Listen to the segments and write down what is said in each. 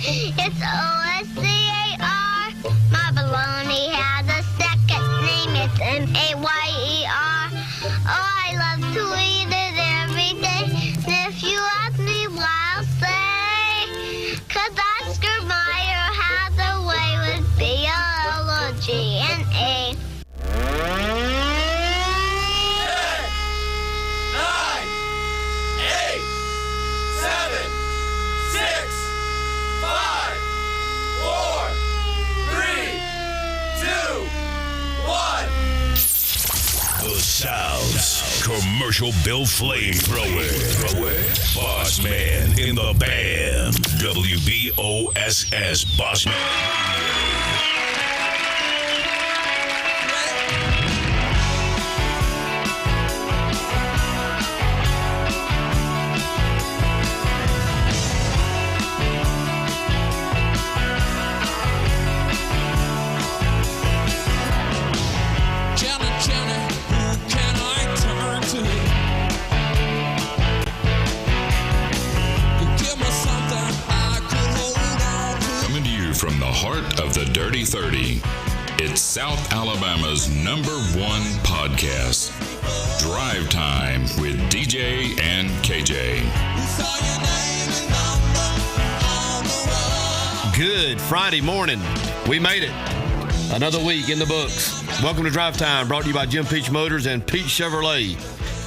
It's O-S-C-A-R. My baloney has a second name. It's M-A-Y-E-R. Oh, I love to eat it every day. And if you ask me why, I'll say, 'cause Oscar Mayer has a way with B-L-O-G-N-A. 9, 8, 7, 6, 5, 4, 3, 2, 1. The South's commercial bill flamethrower. Boss Man in the band. WBOSS Boss Man. Coming to you from the heart of the Dirty 30, it's South Alabama's #1 podcast, Drive Time with DJ and KJ. Good Friday morning. We made it. Another week in the books. Welcome to Drive Time, brought to you by Jim Peach Motors and Peach Chevrolet.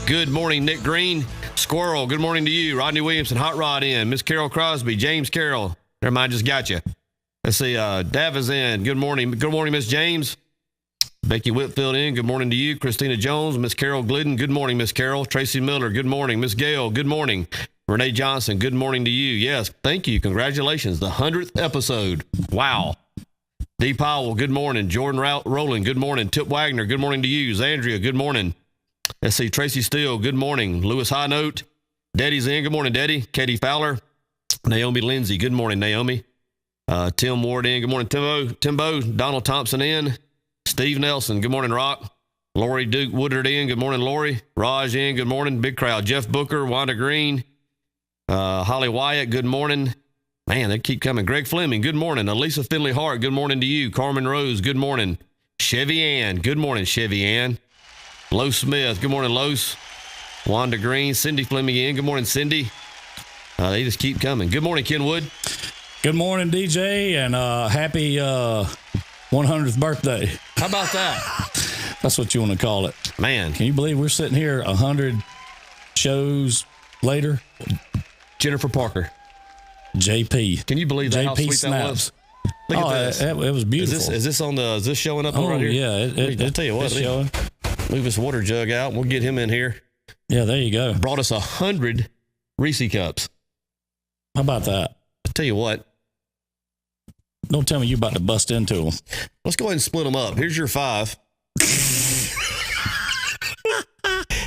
Good morning, Nick Green. Squirrel, good morning to you. Rodney Williamson, Hot Rod in. Miss Carol Crosby, James Carroll. Never mind, just got you. Let's see, Dav is in. Good morning. Good morning, Miss James. Becky Whitfield in. Good morning to you. Christina Jones, Miss Carol Glidden. Good morning, Miss Carol. Tracy Miller, good morning. Miss Gail, good morning. Renee Johnson, good morning to you. Yes, thank you. Congratulations. The 100th episode. Wow. D. Powell, good morning. Jordan Rowland, good morning. Tip Wagner, good morning to you. Zandria, good morning. Let's see, Tracy Steele, good morning. Lewis High Note, Daddy's in, good morning, Daddy. Katie Fowler, Naomi Lindsay, good morning, Naomi. Tim Ward in, good morning, Timbo. Donald Thompson in. Steve Nelson, good morning, Rock. Lori Duke Woodard in, good morning, Lori. Raj in, good morning, big crowd. Jeff Booker, Wanda Green, Holly Wyatt, good morning. Man, they keep coming. Greg Fleming, good morning. Elisa Finley Hart, good morning to you. Carmen Rose, good morning. Chevy Ann, good morning, Chevy Ann. Lo Smith, good morning, Los. Wanda Green, Cindy Fleming in, good morning, Cindy. They just keep coming. Good morning, Ken Wood. Good morning, DJ, and happy 100th birthday. How about that? That's what you want to call it. Man. Can you believe we're sitting here 100 shows later? Jennifer Parker. JP. Can you believe that? JP How sweet Snaps. that was? Look at this. It was beautiful. Is this showing up right here? Yeah. I'll tell you what. It's showing. Move this water jug out. We'll get him in here. Yeah, there you go. Brought us 100 Reese cups. How about that? I'll tell you what. Don't tell me you're about to bust into them. Let's go ahead and split them up. Here's your 5.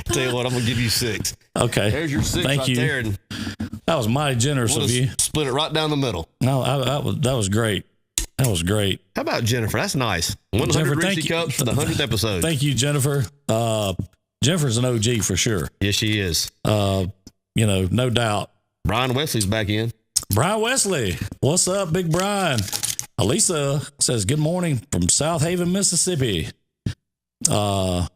Tell you what, I'm going to give you 6. Okay. There's your 6 Thank right you. there. And That was mighty generous we'll of you. Split it right down the middle. No, that was great. That was great. How about Jennifer? That's nice. 100 Jennifer, Reese cups for the 100th episode. Thank you, Jennifer. Jennifer's an OG for sure. Yes, she is. No doubt. Brian Wesley's back in. Brian Wesley. What's up, Big Brian? Alisa says, good morning from South Haven, Mississippi. And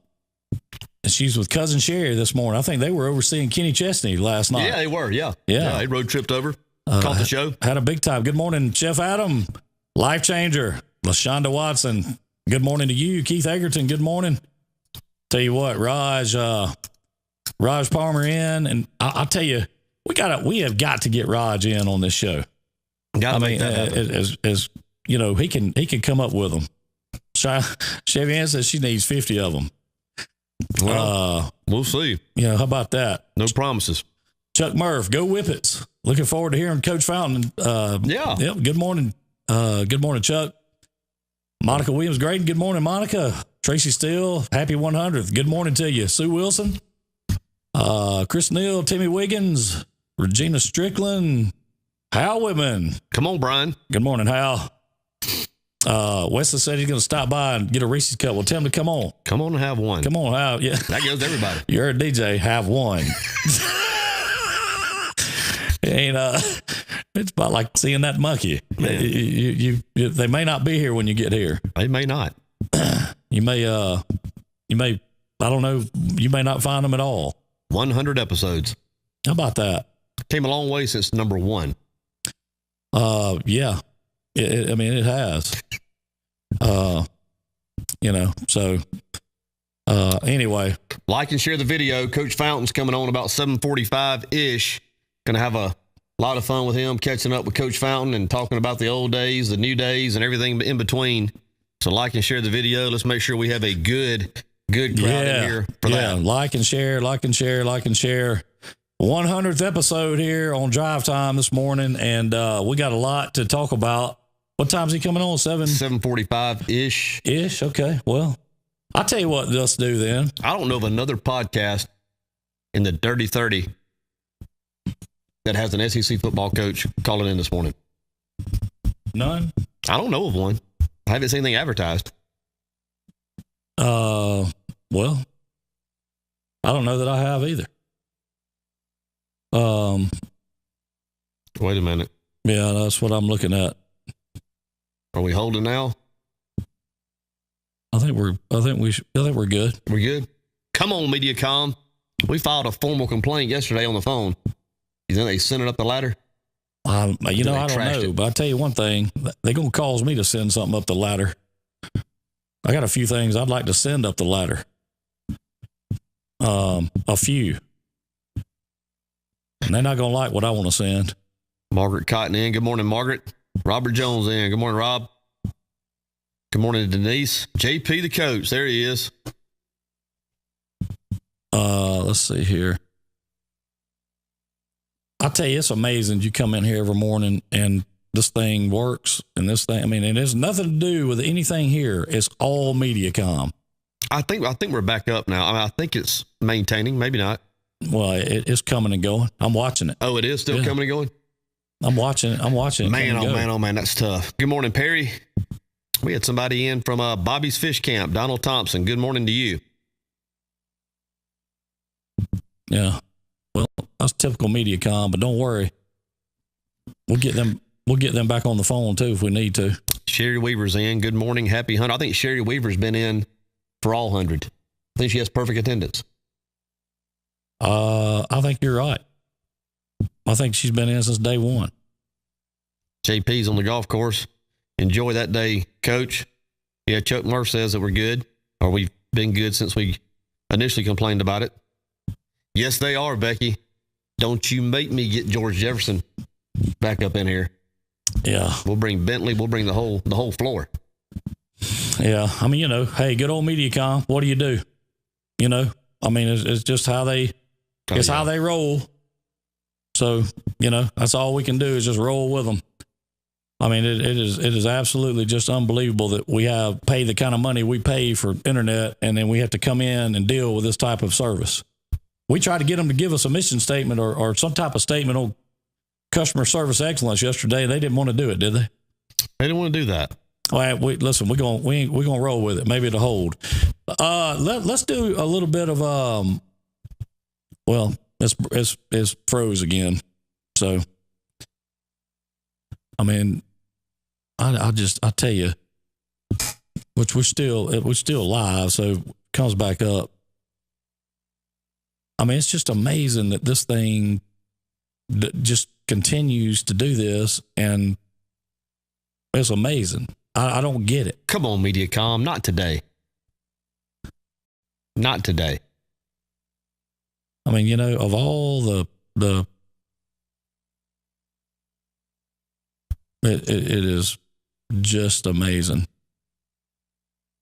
she's with Cousin Sherry this morning. I think they were overseeing Kenny Chesney last night. Yeah, they were. Yeah. Yeah. They road tripped over. Caught the show. Had a big time. Good morning, Chef Adam. Life changer. LaShonda Watson. Good morning to you. Keith Egerton. Good morning. Tell you what, Raj Palmer in. And I'll tell you, we have got to get Raj in on this show. As you know, he can come up with them. Chevy Ann says she needs 50 of them. Well, we'll see. How about that? No promises. Chuck Murph, go Whippets. Looking forward to hearing Coach Fountain. Yep. Good morning. Good morning, Chuck. Monica Williams Graydon. Good morning, Monica. Tracy Steele. Happy 100th. Good morning to you. Sue Wilson. Chris Neal. Timmy Wiggins. Regina Strickland. Hal Whitman. Come on, Brian. Good morning, Hal. Wesley said he's going to stop by and get a Reese's cup. Well, tell him to come on. Come on and have one. Come on, Hal. Yeah. That goes to everybody. You're a DJ. Have one. It's about like seeing that monkey. They may not be here when you get here. They may not. You may, I don't know. You may not find them at all. 100 episodes. How about that? Came a long way since number 1. Yeah. I mean, it has. So anyway. Like and share the video. Coach Fountain's coming on about 7:45-ish. Going to have a lot of fun with him, catching up with Coach Fountain and talking about the old days, the new days, and everything in between. So like and share the video. Let's make sure we have a good crowd in here for that. Like and share. 100th episode here on Drive Time this morning, and we got a lot to talk about. What time's he coming on? 7:45-ish. Ish. Okay. Well, I'll tell you what. Let's do then. I don't know of another podcast in the Dirty 30 that has an SEC football coach calling in this morning. None. I don't know of one. I haven't seen anything advertised. Well, I don't know that I have either. Wait a minute. Yeah, that's what I'm looking at. Are we holding now? I think we're good. We're good. Come on, Mediacom. We filed a formal complaint yesterday on the phone. You think they sent it up the ladder? I don't know, but I'll tell you one thing. They're going to cause me to send something up the ladder. I got a few things I'd like to send up the ladder. A few. And they're not going to like what I want to send. Margaret Cotton in. Good morning, Margaret. Robert Jones in. Good morning, Rob. Good morning, Denise. JP, the coach. There he is. Let's see here. I tell you, it's amazing. You come in here every morning and this thing works. And this thing, I mean, it has nothing to do with anything here. It's all Mediacom. I think we're back up now. I think it's maintaining. Maybe not. Well, it's coming and going. I'm watching it. Oh, it is still coming and going? I'm watching it. Man, that's tough. Good morning, Perry. We had somebody in from Bobby's Fish Camp, Donald Thompson. Good morning to you. Yeah. Well, that's typical Mediacom, but don't worry. We'll get them back on the phone too if we need to. Sherry Weaver's in. Good morning. Happy 100. I think Sherry Weaver's been in for all 100. I think she has perfect attendance. I think you're right. I think she's been in since day one. JP's on the golf course. Enjoy that day, Coach. Yeah, Chuck Murph says that we're good, or we've been good since we initially complained about it. Yes, they are, Becky. Don't you make me get George Jefferson back up in here. Yeah. We'll bring Bentley. We'll bring the whole floor. Yeah. I mean, hey, good old Mediacom. What do you do? I mean, it's just how they, how they roll. So, that's all we can do is just roll with them. I mean, it is absolutely just unbelievable that we pay the kind of money we pay for internet, and then we have to come in and deal with this type of service. We tried to get them to give us a mission statement or some type of statement on customer service excellence yesterday, and they didn't want to do it, did they? They didn't want to do that. All right, listen, we're gonna roll with it. Maybe it'll hold. Let's do a little bit of it's froze again. So, I mean, I tell you, which we're still live, so it comes back up. I mean, it's just amazing that this thing just continues to do this, and it's amazing. I don't get it. Come on, Mediacom, not today. Not today. I mean, of all the it is just amazing.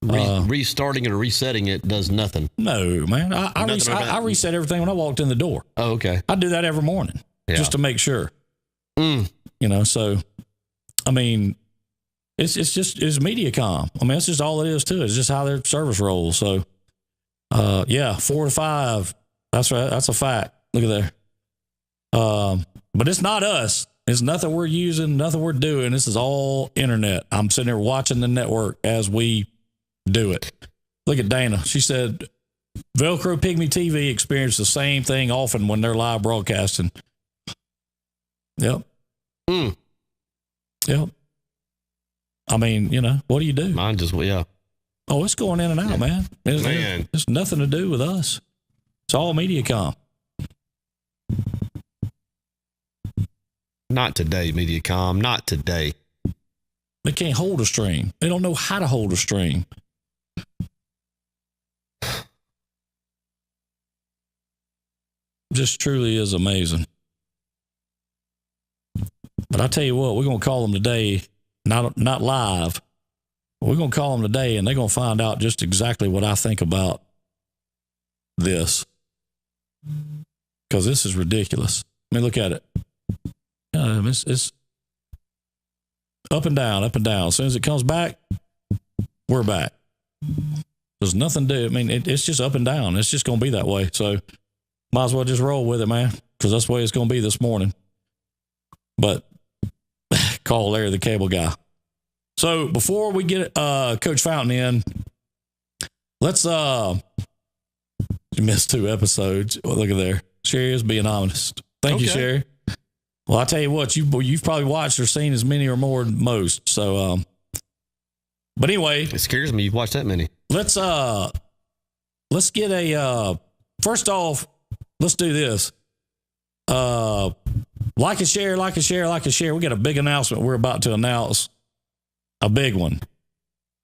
Restarting it or resetting it does nothing. No, man. I reset everything when I walked in the door. Oh, okay. I do that every morning just to make sure. So, I mean, it's Mediacom. I mean, that's just all it is too. It's just how their service rolls. So, 4 to 5. That's right. That's a fact. Look at there. But it's not us. It's nothing we're using, nothing we're doing. This is all internet. I'm sitting there watching the network as we do it. Look at Dana. She said, Velcro Pygmy TV experience the same thing often when they're live broadcasting. Yep. Yep. I mean, what do you do? Mine just, yeah. Oh, it's going in and out, man. It's nothing to do with us. It's all Mediacom. Not today, Mediacom. Not today. They can't hold a stream. They don't know how to hold a stream. Just truly is amazing. But I tell you what, we're going to call them today, not live. We're going to call them today, and they're going to find out just exactly what I think about this. Because this is ridiculous. I mean, look at it. It's up and down, up and down. As soon as it comes back, we're back. There's nothing to do. I mean, it's just up and down. It's just going to be that way. So might as well just roll with it, man, because that's the way it's going to be this morning. But call Larry the cable guy. So before we get Coach Fountain in, let's you missed 2 episodes. Well, look at there. Sherry is being honest. Thank you, Sherry. Well, I tell you what, you've probably watched or seen as many or more than most. So, but anyway, it scares me. You've watched that many. Let's get a first off. Let's do this. Like and share, like and share, like and share. We got a big announcement. We're about to announce a big one,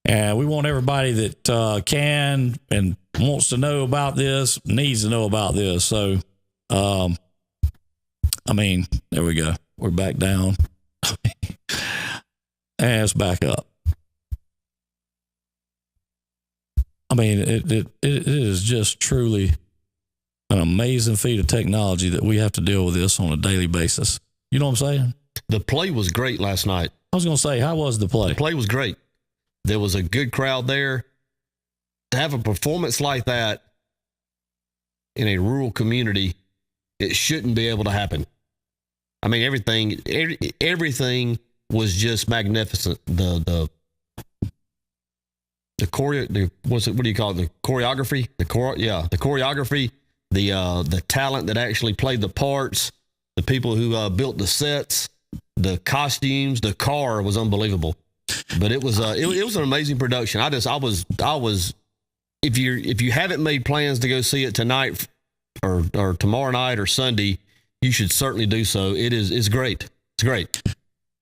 and we want everybody that can and wants to know about this, needs to know about this. So, I mean, there we go. We're back down. And it's back up. I mean, it is just truly an amazing feat of technology that we have to deal with this on a daily basis. You know what I'm saying? The play was great last night. I was going to say, how was the play? The play was great. There was a good crowd there. To have a performance like that in a rural community, it shouldn't be able to happen. I mean, everything was just magnificent. The what do you call it? The choreography? The choreography, the talent that actually played the parts, the people who built the sets, the costumes, the car was unbelievable. But it was an amazing production. I was if you haven't made plans to go see it tonight or tomorrow night or Sunday, you should certainly do so. It's great. It's great.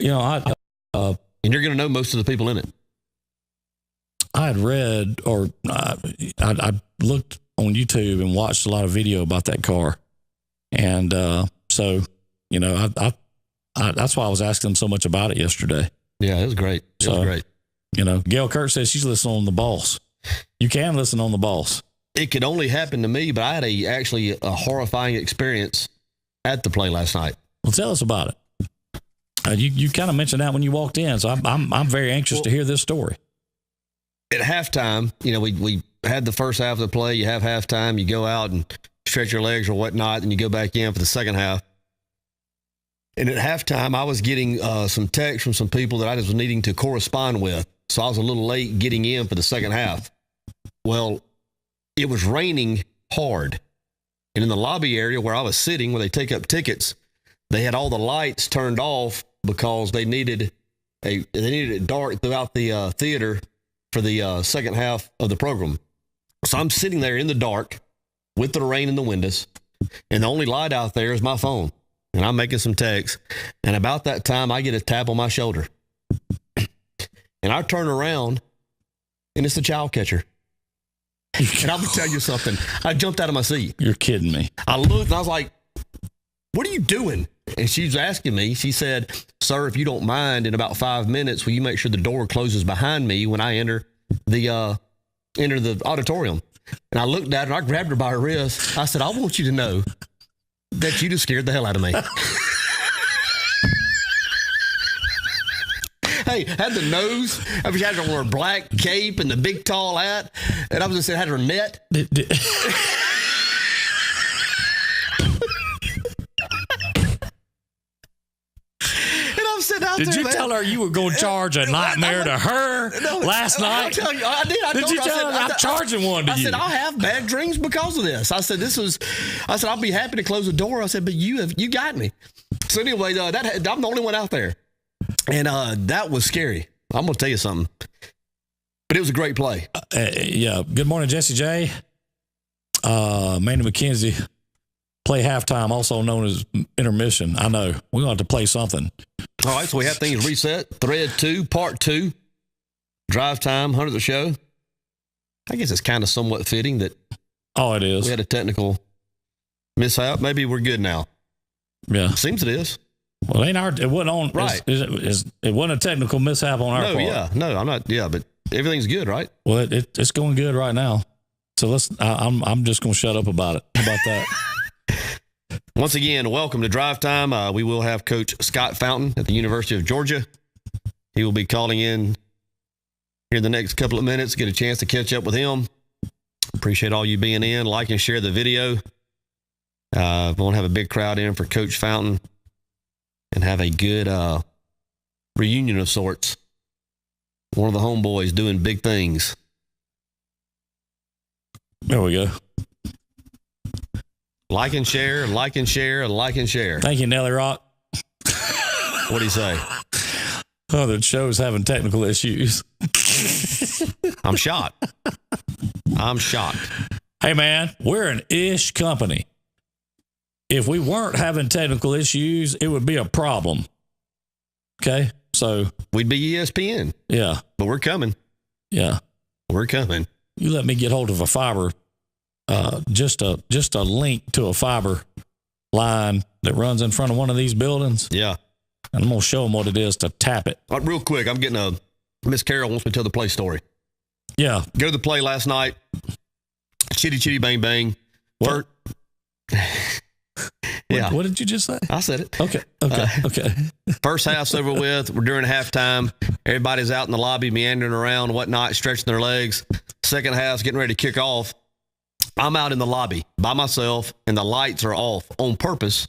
And you're going to know most of the people in it. I had read or I looked on YouTube and watched a lot of video about that car. And so, that's why I was asking them so much about it yesterday. Yeah, it was great. It was great. Gail Kirk says she's listening on the Boss. You can listen on the Boss. It could only happen to me, but I had actually a horrifying experience at the play last night. Well, tell us about it. You kind of mentioned that when you walked in, so I'm very anxious to hear this story. At halftime, we had the first half of the play. You have halftime. You go out and stretch your legs or whatnot, and you go back in for the second half. And at halftime, I was getting some texts from some people that I was needing to correspond with. So I was a little late getting in for the second half. Well, it was raining hard. And in the lobby area where I was sitting, where they take up tickets, they had all the lights turned off because they needed it dark throughout the theater for the second half of the program. So I'm sitting there in the dark with the rain in the windows, and the only light out there is my phone. And I'm making some texts. And about that time, I get a tap on my shoulder. And I turn around, and it's the child catcher. And I'm going to tell you something. I jumped out of my seat. You're kidding me. I looked, and I was like, what are you doing? And she was asking me, she said, sir, if you don't mind, in about 5 minutes, will you make sure the door closes behind me when I enter the auditorium? And I looked at her, and I grabbed her by her wrist. I said, I want you to know that you just scared the hell out of me. Hey, had the nose. I mean, she had her black cape and the big tall hat. And I was just saying, had her net. Did you tell her you were going to charge a nightmare to her last night? I'll tell you, I did. Did you tell her I'm charging one to you? I said, I'll have bad dreams because of this. I said, I'll be happy to close the door. I said, but you got me. So anyway, I'm the only one out there. And that was scary. I'm going to tell you something. But it was a great play. Yeah. Good morning, Jesse J. Manny McKenzie, play halftime, also known as intermission. I know. We're going to have to play something. All right, so we have things reset. Thread 2, part 2. Drive time, 100th show. I guess it's kind of somewhat fitting that it is. We had a technical mishap. Maybe we're good now. Yeah. Seems it is. Well, it wasn't on. Right. It wasn't a technical mishap on our part. I'm not. Yeah, but everything's good, right? Well, it's going good right now. So I'm just going to shut up about it. How about that? Once again, welcome to Drive Time. We will have Coach Scott Fountain at the University of Georgia. He will be calling in here in the next couple of minutes. Get a chance to catch up with him. Appreciate all you being in. Like and share the video. We want to have a big crowd in for Coach Fountain and have a good reunion of sorts. One of the homeboys doing big things. There we go. Like and share, like and share, like and share. Thank you, Nelly Rock. What'd he say? Oh, the show's having technical issues. I'm shocked. Hey, man, we're an ish company. If we weren't having technical issues, it would be a problem. Okay? So we'd be ESPN. Yeah. But we're coming. Yeah. We're coming. You let me get hold of a fiber, just a link to a fiber line that runs in front of one of these buildings. Yeah. And I'm going to show them what it is to tap it. Real quick, I'm getting Miss Carol wants me to tell the play story. Yeah. Go to the play last night. Chitty, chitty, bang, bang. What? Yeah. What did you just say? I said it. Okay. First half's over with. We're during halftime. Everybody's out in the lobby, meandering around, whatnot, stretching their legs. Second half's getting ready to kick off. I'm out in the lobby by myself, and the lights are off on purpose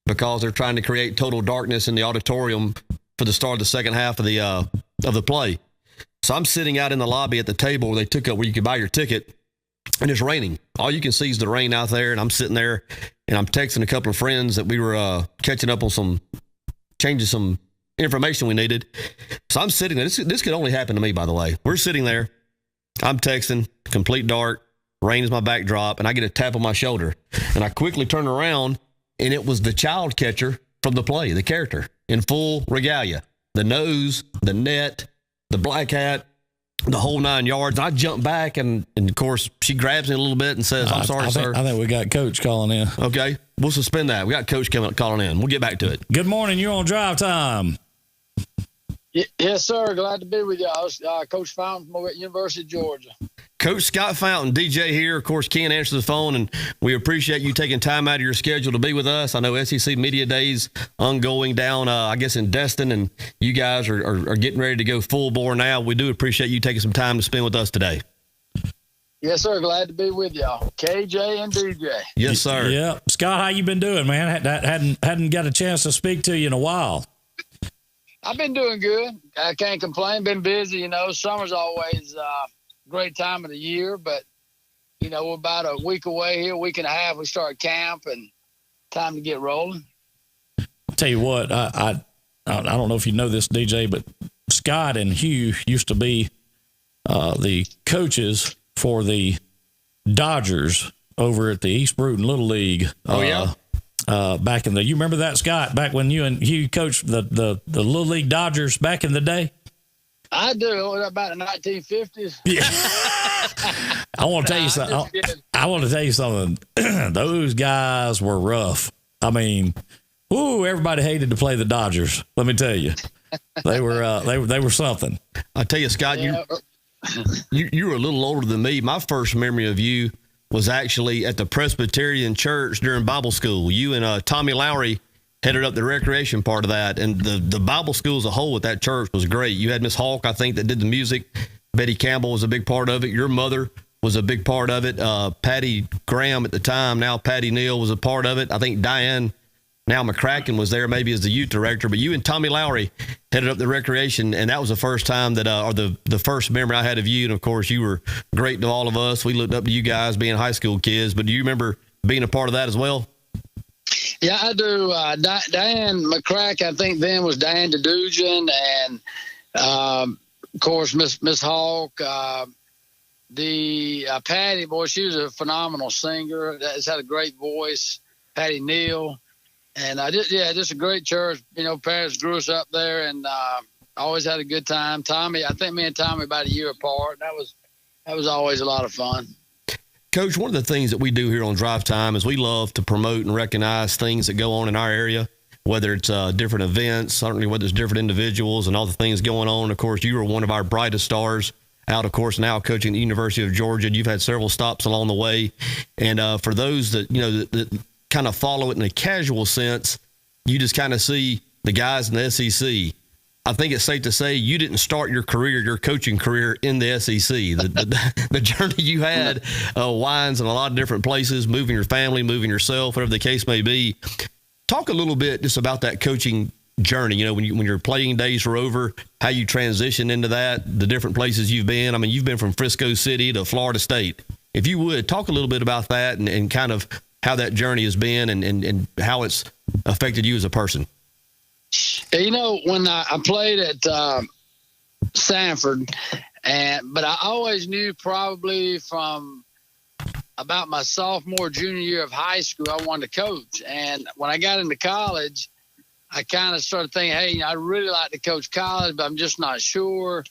because they're trying to create total darkness in the auditorium for the start of the second half of the play. So I'm sitting out in the lobby at the table where they took up where you could buy your ticket, and it's raining. All you can see is the rain out there, and I'm sitting there, and I'm texting a couple of friends that we were catching up on changing some information we needed. So I'm sitting there. This could only happen to me, by the way. We're sitting there. I'm texting, complete dark. Rain is my backdrop, and I get a tap on my shoulder. And I quickly turn around, and it was the child catcher from the play, the character, in full regalia. The nose, the net, the black hat, the whole 9 yards. I jump back, and of course, she grabs me a little bit and says, I'm sorry, sir. I think we got Coach calling in. Okay, we'll suspend that. We got Coach calling in. We'll get back to it. Good morning. You're on Drive Time. Yes, sir. Glad to be with you. I was Coach Fountain from University of Georgia. Coach Scott Fountain, DJ here. Of course, can't answer the phone, and we appreciate you taking time out of your schedule to be with us. I know SEC Media Days ongoing down, I guess, in Destin, and you guys are getting ready to go full bore now. We do appreciate you taking some time to spend with us today. Yes, sir. Glad to be with y'all. KJ and DJ. Yes, sir. Yeah. Scott, how you been doing, man? Hadn't got a chance to speak to you in a while. I've been doing good. I can't complain. Been busy, Summer's always great time of the year, but we're about a week away here, a week and a half. We start camp and time to get rolling. I'll tell you what, I don't know if you know this, DJ, but Scott and Hugh used to be the coaches for the Dodgers over at the East Bruton Little League. Oh, yeah. Back in you remember that, Scott, back when you and Hugh coached the Little League Dodgers back in the day? I do, about the 1950s. Yeah. I want to tell you something. I want to tell you something. Those guys were rough. I mean, everybody hated to play the Dodgers. Let me tell you, they were something. I tell you, Scott, you were a little older than me. My first memory of you was actually at the Presbyterian Church during Bible school. You and Tommy Lowry headed up the recreation part of that, and the Bible school as a whole at that church was great. You had Miss Hawk, I think, that did the music. Betty Campbell was a big part of it. Your mother was a big part of it. Patty Graham at the time, now Patty Neal, was a part of it. I think Diane, now McCracken, was there maybe as the youth director, but you and Tommy Lowry headed up the recreation, and that was the first time that, or the first memory I had of you. And of course, you were great to all of us. We looked up to you guys being high school kids, but do you remember being a part of that as well? Yeah, I do. Diane McCrack, I think then was Diane Dedujan, and of course Miss Hawk. The Patty, boy, she was a phenomenal singer. Has had a great voice. Patty Neal, and just a great church. Parents grew us up there, and always had a good time. Tommy, I think me and Tommy about a year apart. That was always a lot of fun. Coach, one of the things that we do here on Drive Time is we love to promote and recognize things that go on in our area, whether it's different events, certainly whether it's different individuals and all the things going on. Of course, you were one of our brightest stars out, of course, now coaching at the University of Georgia. You've had several stops along the way. And for those that, that kind of follow it in a casual sense, you just kind of see the guys in the SEC. I think it's safe to say you didn't start your coaching career in the SEC. The journey you had winds in a lot of different places, moving your family, moving yourself, whatever the case may be. Talk a little bit just about that coaching journey. When your playing days were over, how you transitioned into that, the different places you've been. I mean, you've been from Frisco City to Florida State. If you would, talk a little bit about that and kind of how that journey has been and how it's affected you as a person. When I played at Sanford, but I always knew probably from about my sophomore, junior year of high school, I wanted to coach. And when I got into college, I kind of started thinking, hey, I really like to coach college, but I'm just not sure.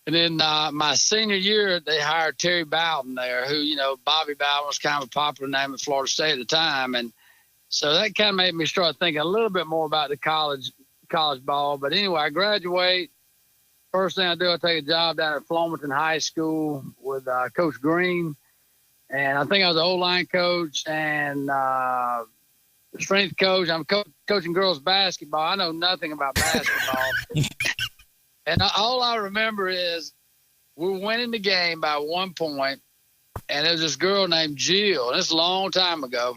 And then my senior year, they hired Terry Bowden there, who, Bobby Bowden was kind of a popular name at Florida State at the time. And so that kind of made me start thinking a little bit more about the college ball. But anyway, I graduate. First thing I do, I take a job down at Flomaton High School with Coach Green. And I think I was an O-line coach and strength coach. I'm coaching girls basketball. I know nothing about basketball. And all I remember is we were winning the game by 1 point. And there was this girl named Jill. And this is a long time ago.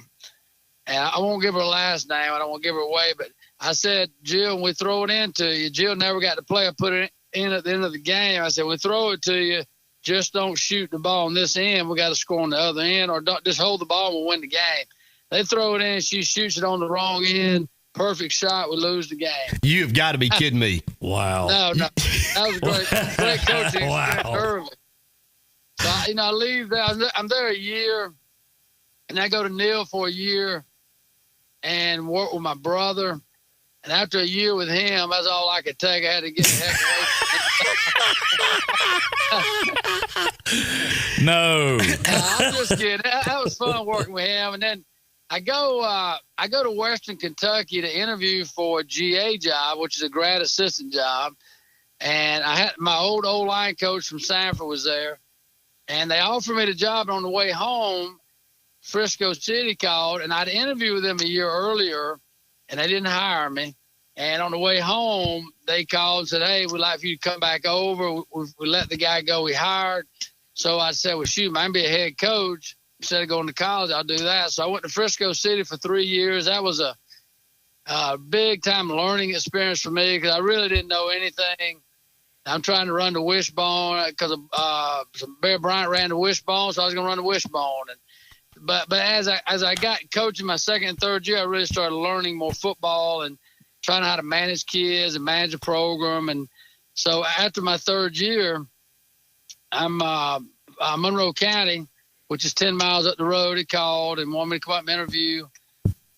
And I won't give her last name. I don't want to give her away. But I said, Jill, when we throw it into you, Jill never got to play. I put it in at the end of the game. I said, we throw it to you. Just don't shoot the ball on this end. We got to score on the other end, or don't just hold the ball and we'll win the game. They throw it in. She shoots it on the wrong end. Perfect shot. We lose the game. You've got to be kidding me. Wow. No. That was great coaching. Wow. Early. So, I leave there. I'm there a year, and I go to Neal for a year and work with my brother. And after a year with him, that's all I could take. I had to get the heck away from him. No. I'm just kidding. That was fun working with him. And then I go to Western Kentucky to interview for a GA job, which is a grad assistant job. And I had my old O-line coach from Sanford was there. And they offered me the job. And on the way home, Frisco City called, and I'd interviewed with them a year earlier, and they didn't hire me. And on the way home, they called and said, hey, we'd like for you to come back over. We let the guy go we hired. So I said, well, shoot, I can be a head coach. Instead of going to college, I'll do that. So I went to Frisco City for 3 years. That was a big-time learning experience for me because I really didn't know anything. I'm trying to run the wishbone because Bear Bryant ran the wishbone, so I was going to run the wishbone. But as I got coaching my second and third year, I really started learning more football and trying how to manage kids and manage a program. And so after my third year, I'm Monroe County, which is 10 miles up the road. It called and wanted me to come up and interview.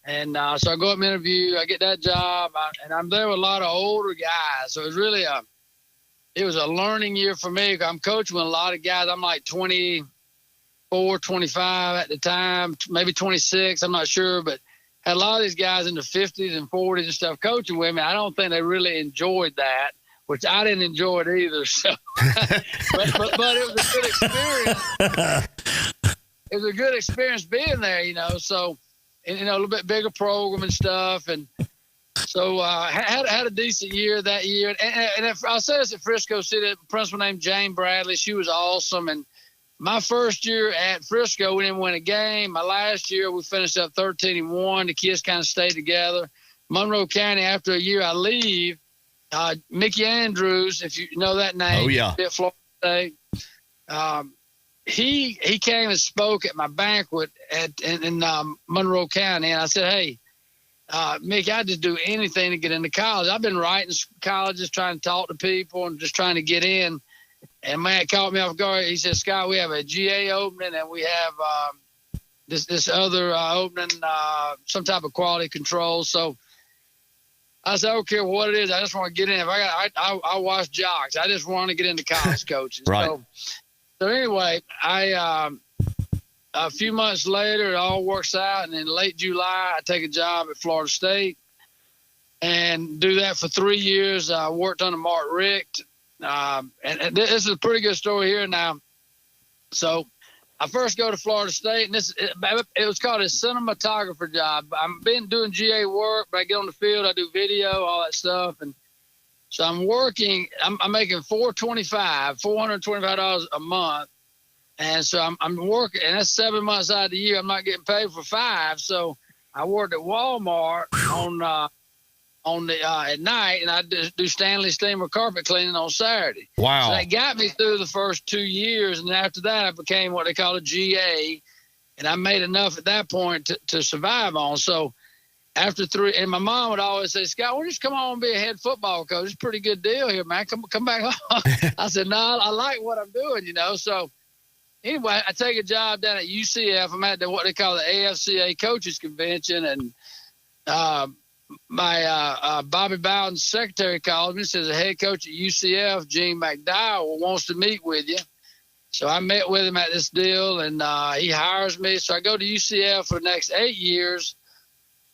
And so I go up and interview. I get that job, and I'm there with a lot of older guys. So it was really it was a learning year for me. I'm coaching with a lot of guys. I'm like 24, 25 at the time, maybe 26. I'm not sure, but had a lot of these guys in the 50s and 40s and stuff coaching with me. I don't think they really enjoyed that, which I didn't enjoy it either. So, but it was a good experience. It was a good experience being there, So, and, a little bit bigger program and stuff, and so had a decent year that year. And if I said this at Frisco City, a principal named Jane Bradley, she was awesome. And my first year at Frisco, we didn't win a game. My last year, we finished up 13-1. The kids kind of stayed together. Monroe County, after a year, I leave. Mickey Andrews, if you know that name. Oh, yeah. At Florida State. He came and spoke at my banquet in Monroe County. And I said, hey, Mickey, I just do anything to get into college. I've been writing colleges, trying to talk to people and just trying to get in. And man, it caught me off guard. He said, Scott, we have a GA opening and we have this other opening, some type of quality control. So I said, I don't care what it is. I just want to get in. If I watch jocks. I just want to get into college coaching. Right. So anyway, a few months later, it all works out. And in late July, I take a job at Florida State and do that for 3 years. I worked under Mark Richt. And this is a pretty good story here now. So I first go to Florida State, and it was called a cinematographer job. I've been doing GA work, but I get on the field, I do video, all that stuff. And so I'm working, I'm making $425 a month. And so I'm working, and that's 7 months out of the year. I'm not getting paid for 5. So I worked at Walmart at night, and I do Stanley Steamer carpet cleaning on Saturday. Wow. So that got me through the first 2 years, and after that, I became what they call a GA, and I made enough at that point to survive on. So after 3, and my mom would always say, Scott, why don't you just come on and be a head football coach? It's a pretty good deal here, man. Come back home. I said, no, I like what I'm doing, So anyway, I take a job down at UCF. I'm at what they call the AFCA Coaches Convention, and my Bobby Bowden's secretary called me and says the head coach at UCF, Gene McDowell, wants to meet with you. So I met with him at this deal, and he hires me. So I go to UCF for the next 8 years,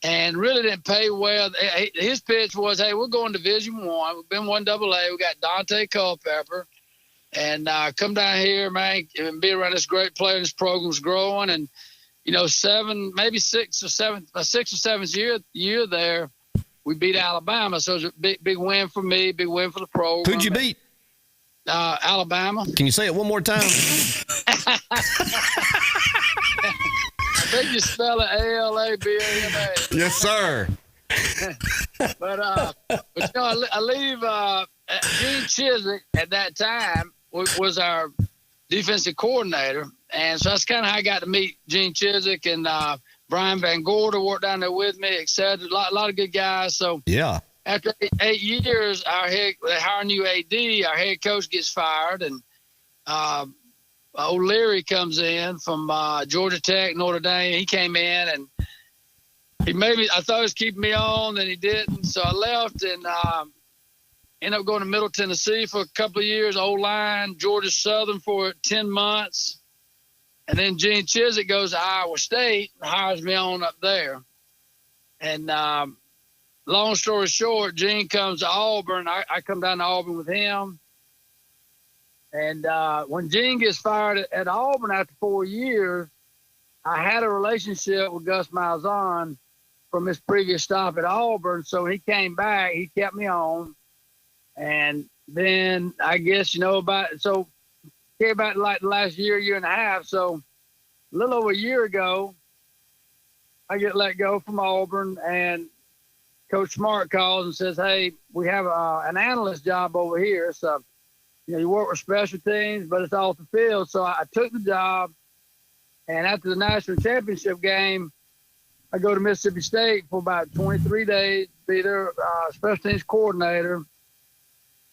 and really didn't pay well. His pitch was, hey, we're going Division I. We've been 1AA. We got Dante Culpepper. And come down here, man, and be around this great player. This program's growing. And, 6th or 7th year there, we beat Alabama. So it was a big win for me, big win for the program. Who'd you beat? Alabama. Can you say it one more time? I think you spell it ALABAMA. Yes, sir. But I leave Gene Chizik at that time was our defensive coordinator. And so that's kind of how I got to meet Gene Chizik, and Brian Van Gorder worked down there with me, et cetera. A lot of good guys. So yeah, after 8 years, they hire a new AD. Our head coach gets fired, and O'Leary comes in from Georgia Tech, Notre Dame. He came in, and I thought he was keeping me on, then he didn't. So I left and ended up going to Middle Tennessee for a couple of years, O-line, Georgia Southern for 10 months. And then Gene Chizik goes to Iowa State and hires me on up there. And long story short, Gene comes to Auburn. I come down to Auburn with him. And when Gene gets fired at Auburn after 4 years, I had a relationship with Gus Malzahn from his previous stop at Auburn. So when he came back, he kept me on. And then I guess, came back like the last year and a half. So a little over a year ago, I get let go from Auburn, and Coach Smart calls and says, hey, we have an analyst job over here. So, you work with special teams, but it's off the field. So I took the job, and after the national championship game, I go to Mississippi State for about 23 days, be their special teams coordinator.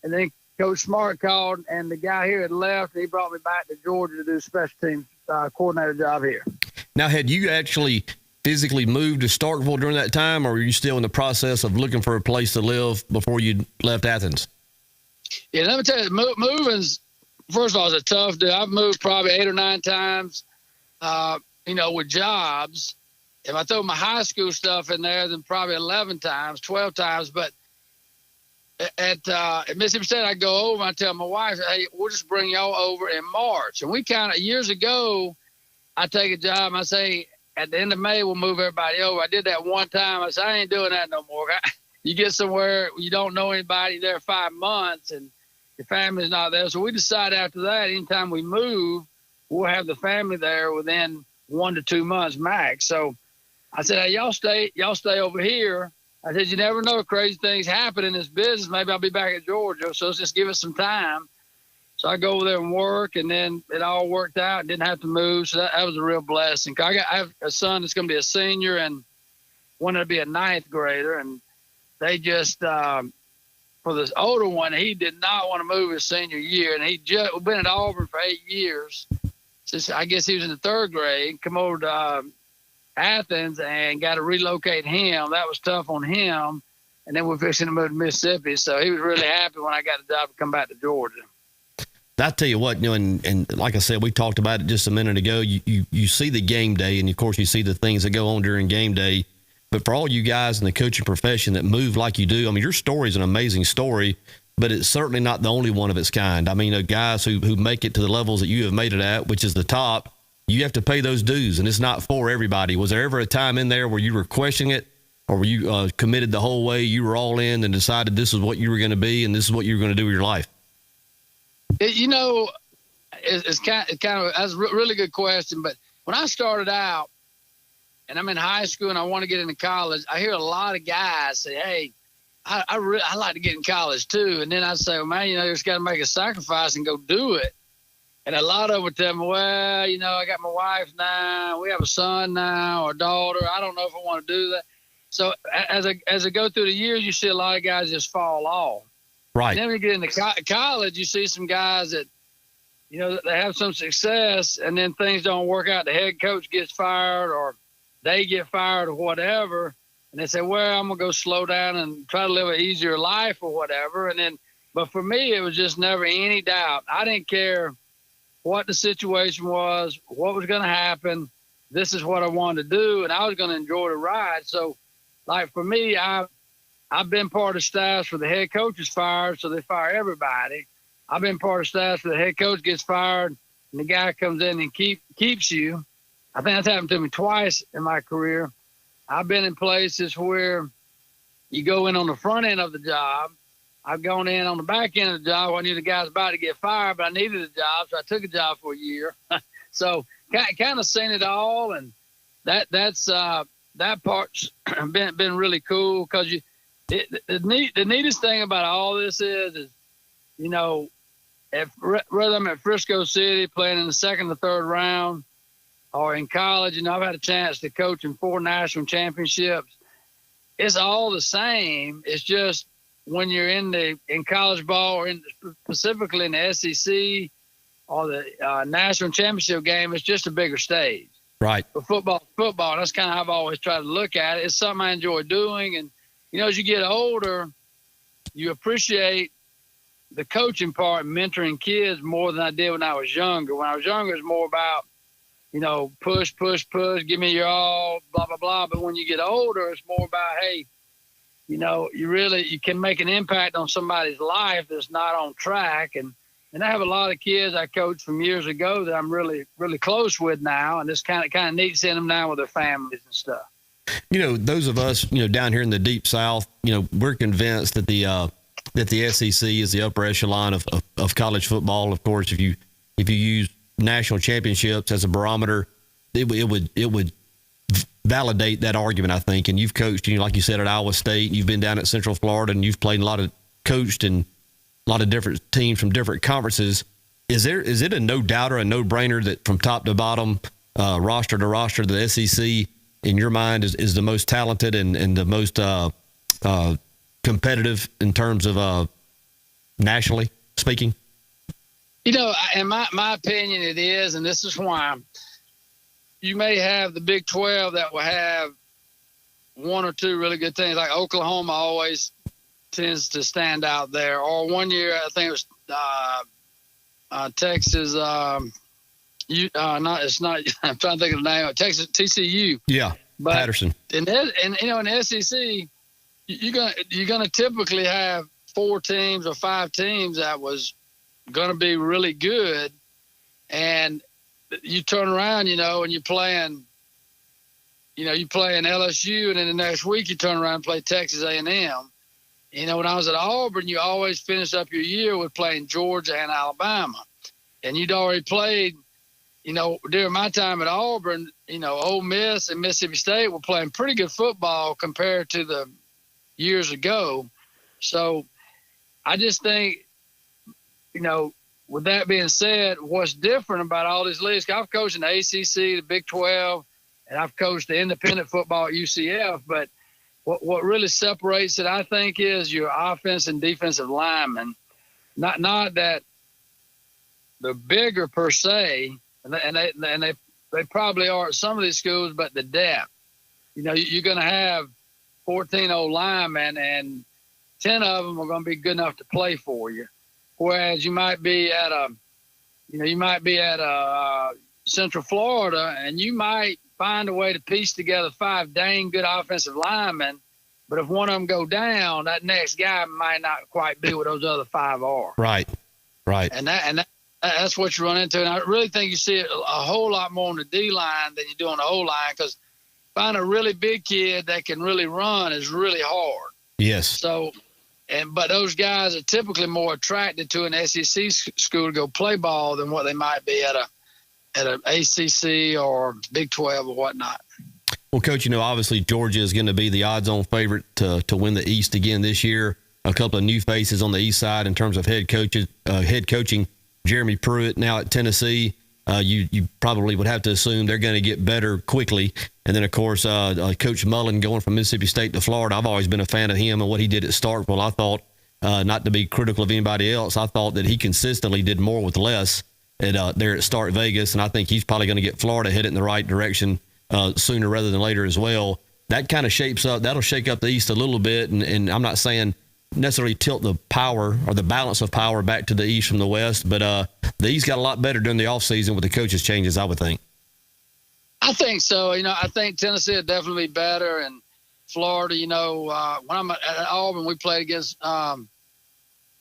And then Coach Smart called, and the guy here had left, and he brought me back to Georgia to do special teams coordinator job here. Now, had you actually physically moved to Starkville during that time, or were you still in the process of looking for a place to live before you left Athens? Yeah, let me tell you, moving's, first of all, it's a tough deal. I've moved probably 8 or 9 times, with jobs. If I throw my high school stuff in there, then probably 11 times, 12 times. But at Mississippi State, I go over and I tell my wife, hey, we'll just bring y'all over in March. And we kind of, years ago, I take a job and I say, at the end of May, we'll move everybody over. I did that one time. I said, I ain't doing that no more. You get somewhere, you don't know anybody there 5 months, and your family's not there. So we decided after that, anytime we move, we'll have the family there within 1 to 2 months max. So I said, hey, y'all stay over here. I said, you never know, crazy things happen in this business. Maybe I'll be back at Georgia. So let's just give it some time. So I go over there and work, and then it all worked out. Didn't have to move. So that was a real blessing. I have a son that's going to be a senior, and wanted to be a ninth grader, and they just for this older one, he did not want to move his senior year, and he just been at Auburn for 8 years. Since I guess he was in the third grade, come over to Athens and got to relocate him. That was tough on him. And then we're fixing to move to Mississippi. So he was really happy when I got the job to come back to Georgia. I tell you what, and like I said, we talked about it just a minute ago. You see the game day, and of course you see the things that go on during game day. But for all you guys in the coaching profession that move like you do, I mean, your story is an amazing story, but it's certainly not the only one of its kind. I mean, guys who make it to the levels that you have made it at, which is the top, you have to pay those dues, and it's not for everybody. Was there ever a time in there where you were questioning it, or were you committed the whole way? You were all in and decided this is what you were going to be and this is what you were going to do with your life? It's kind of that's a really good question. But when I started out, and I'm in high school and I want to get into college, I hear a lot of guys say, "Hey, I like to get in college too." And then I say, "Well, man, you just got to make a sacrifice and go do it." And a lot of them would tell me, "Well, I got my wife now. We have a son now or a daughter. I don't know if I want to do that." So as I go through the years, you see a lot of guys just fall off. Right. And then when you get into college, you see some guys that, they have some success, and then things don't work out. The head coach gets fired, or they get fired, or whatever. And they say, "Well, I'm gonna go slow down and try to live an easier life, or whatever." But for me, it was just never any doubt. I didn't care what the situation was, what was going to happen. This is what I wanted to do, and I was going to enjoy the ride. So, like for me, I've been part of staffs where the head coach is fired, so they fire everybody. I've been part of staffs where the head coach gets fired and the guy comes in and keeps you. I think that's happened to me twice in my career. I've been in places where you go in on the front end of the job. I've gone in on the back end of the job. I knew the guy's about to get fired, but I needed a job, so I took a job for a year. So kind of seen it all, and that's that part's been really cool because the neatest thing about all this is whether I'm at Frisco City playing in the second or third round, or in college, I've had a chance to coach in 4 national championships. It's all the same. It's just when you're in college ball, or specifically in the SEC or the national championship game, it's just a bigger stage. Right. But football, that's kind of how I've always tried to look at it. It's something I enjoy doing. And, as you get older, you appreciate the coaching part, mentoring kids more than I did when I was younger. When I was younger, it was more about, push, give me your all, blah, blah, blah. But when you get older, it's more about, hey, you can make an impact on somebody's life that's not on track. And I have a lot of kids I coached from years ago that I'm really, really close with now. And it's kind of neat seeing them now with their families and stuff. Those of us, down here in the deep South, we're convinced that the SEC is the upper echelon of college football. Of course, if you use national championships as a barometer, it would validate that argument, I think. And you've coached, like you said, at Iowa State, you've been down at Central Florida, and you've coached in a lot of different teams from different conferences. Is it a no-doubter, a no-brainer that from top to bottom, roster to roster, the SEC, in your mind, is the most talented and the most competitive in terms of nationally speaking? In my opinion, it is, and this is why. You may have the Big 12 that will have 1 or 2 really good teams, like Oklahoma always tends to stand out there. Or one year, I think it was Texas. It's not. I'm trying to think of the name. Texas TCU. Yeah, but Patterson. In the SEC, you're gonna typically have 4 teams or 5 teams that was gonna be really good, and you turn around, and you're playing LSU, and then the next week you turn around and play Texas A&M. When I was at Auburn, you always finished up your year with playing Georgia and Alabama. And you'd already played, during my time at Auburn, Ole Miss and Mississippi State were playing pretty good football compared to the years ago. So I just think, with that being said, what's different about all these leagues, I've coached in the ACC, the Big 12, and I've coached the independent football at UCF. But what really separates it, I think, is your offense and defensive linemen. Not that they're bigger per se, and they probably are at some of these schools, but the depth. You're going to have 14 old linemen, and 10 of them are going to be good enough to play for you. Whereas you might be at Central Florida, and you might find a way to piece together 5 dang good offensive linemen. But if one of them go down, that next guy might not quite be what those other 5 are. Right. And that's what you run into. And I really think you see it a whole lot more on the D line than you do on the O line, because find a really big kid that can really run is really hard. Yes. So, but those guys are typically more attracted to an SEC school to go play ball than what they might be at an ACC or Big 12 or whatnot. Well, Coach, obviously Georgia is going to be the odds-on favorite to win the East again this year. A couple of new faces on the East side in terms of head coaching. Jeremy Pruitt now at Tennessee. You probably would have to assume they're going to get better quickly. And then, of course, Coach Mullen going from Mississippi State to Florida. I've always been a fan of him and what he did at Starkville. I thought, not to be critical of anybody else, I thought that he consistently did more with less there at Start Vegas. And I think he's probably going to get Florida headed in the right direction sooner rather than later as well. That kind of that'll shake up the East a little bit. And I'm not saying necessarily tilt the power or the balance of power back to the East from the West, but the East got a lot better during the offseason with the coaches changes, I would think. I think so. I think Tennessee will definitely be better, and Florida, when I'm at Auburn, we played against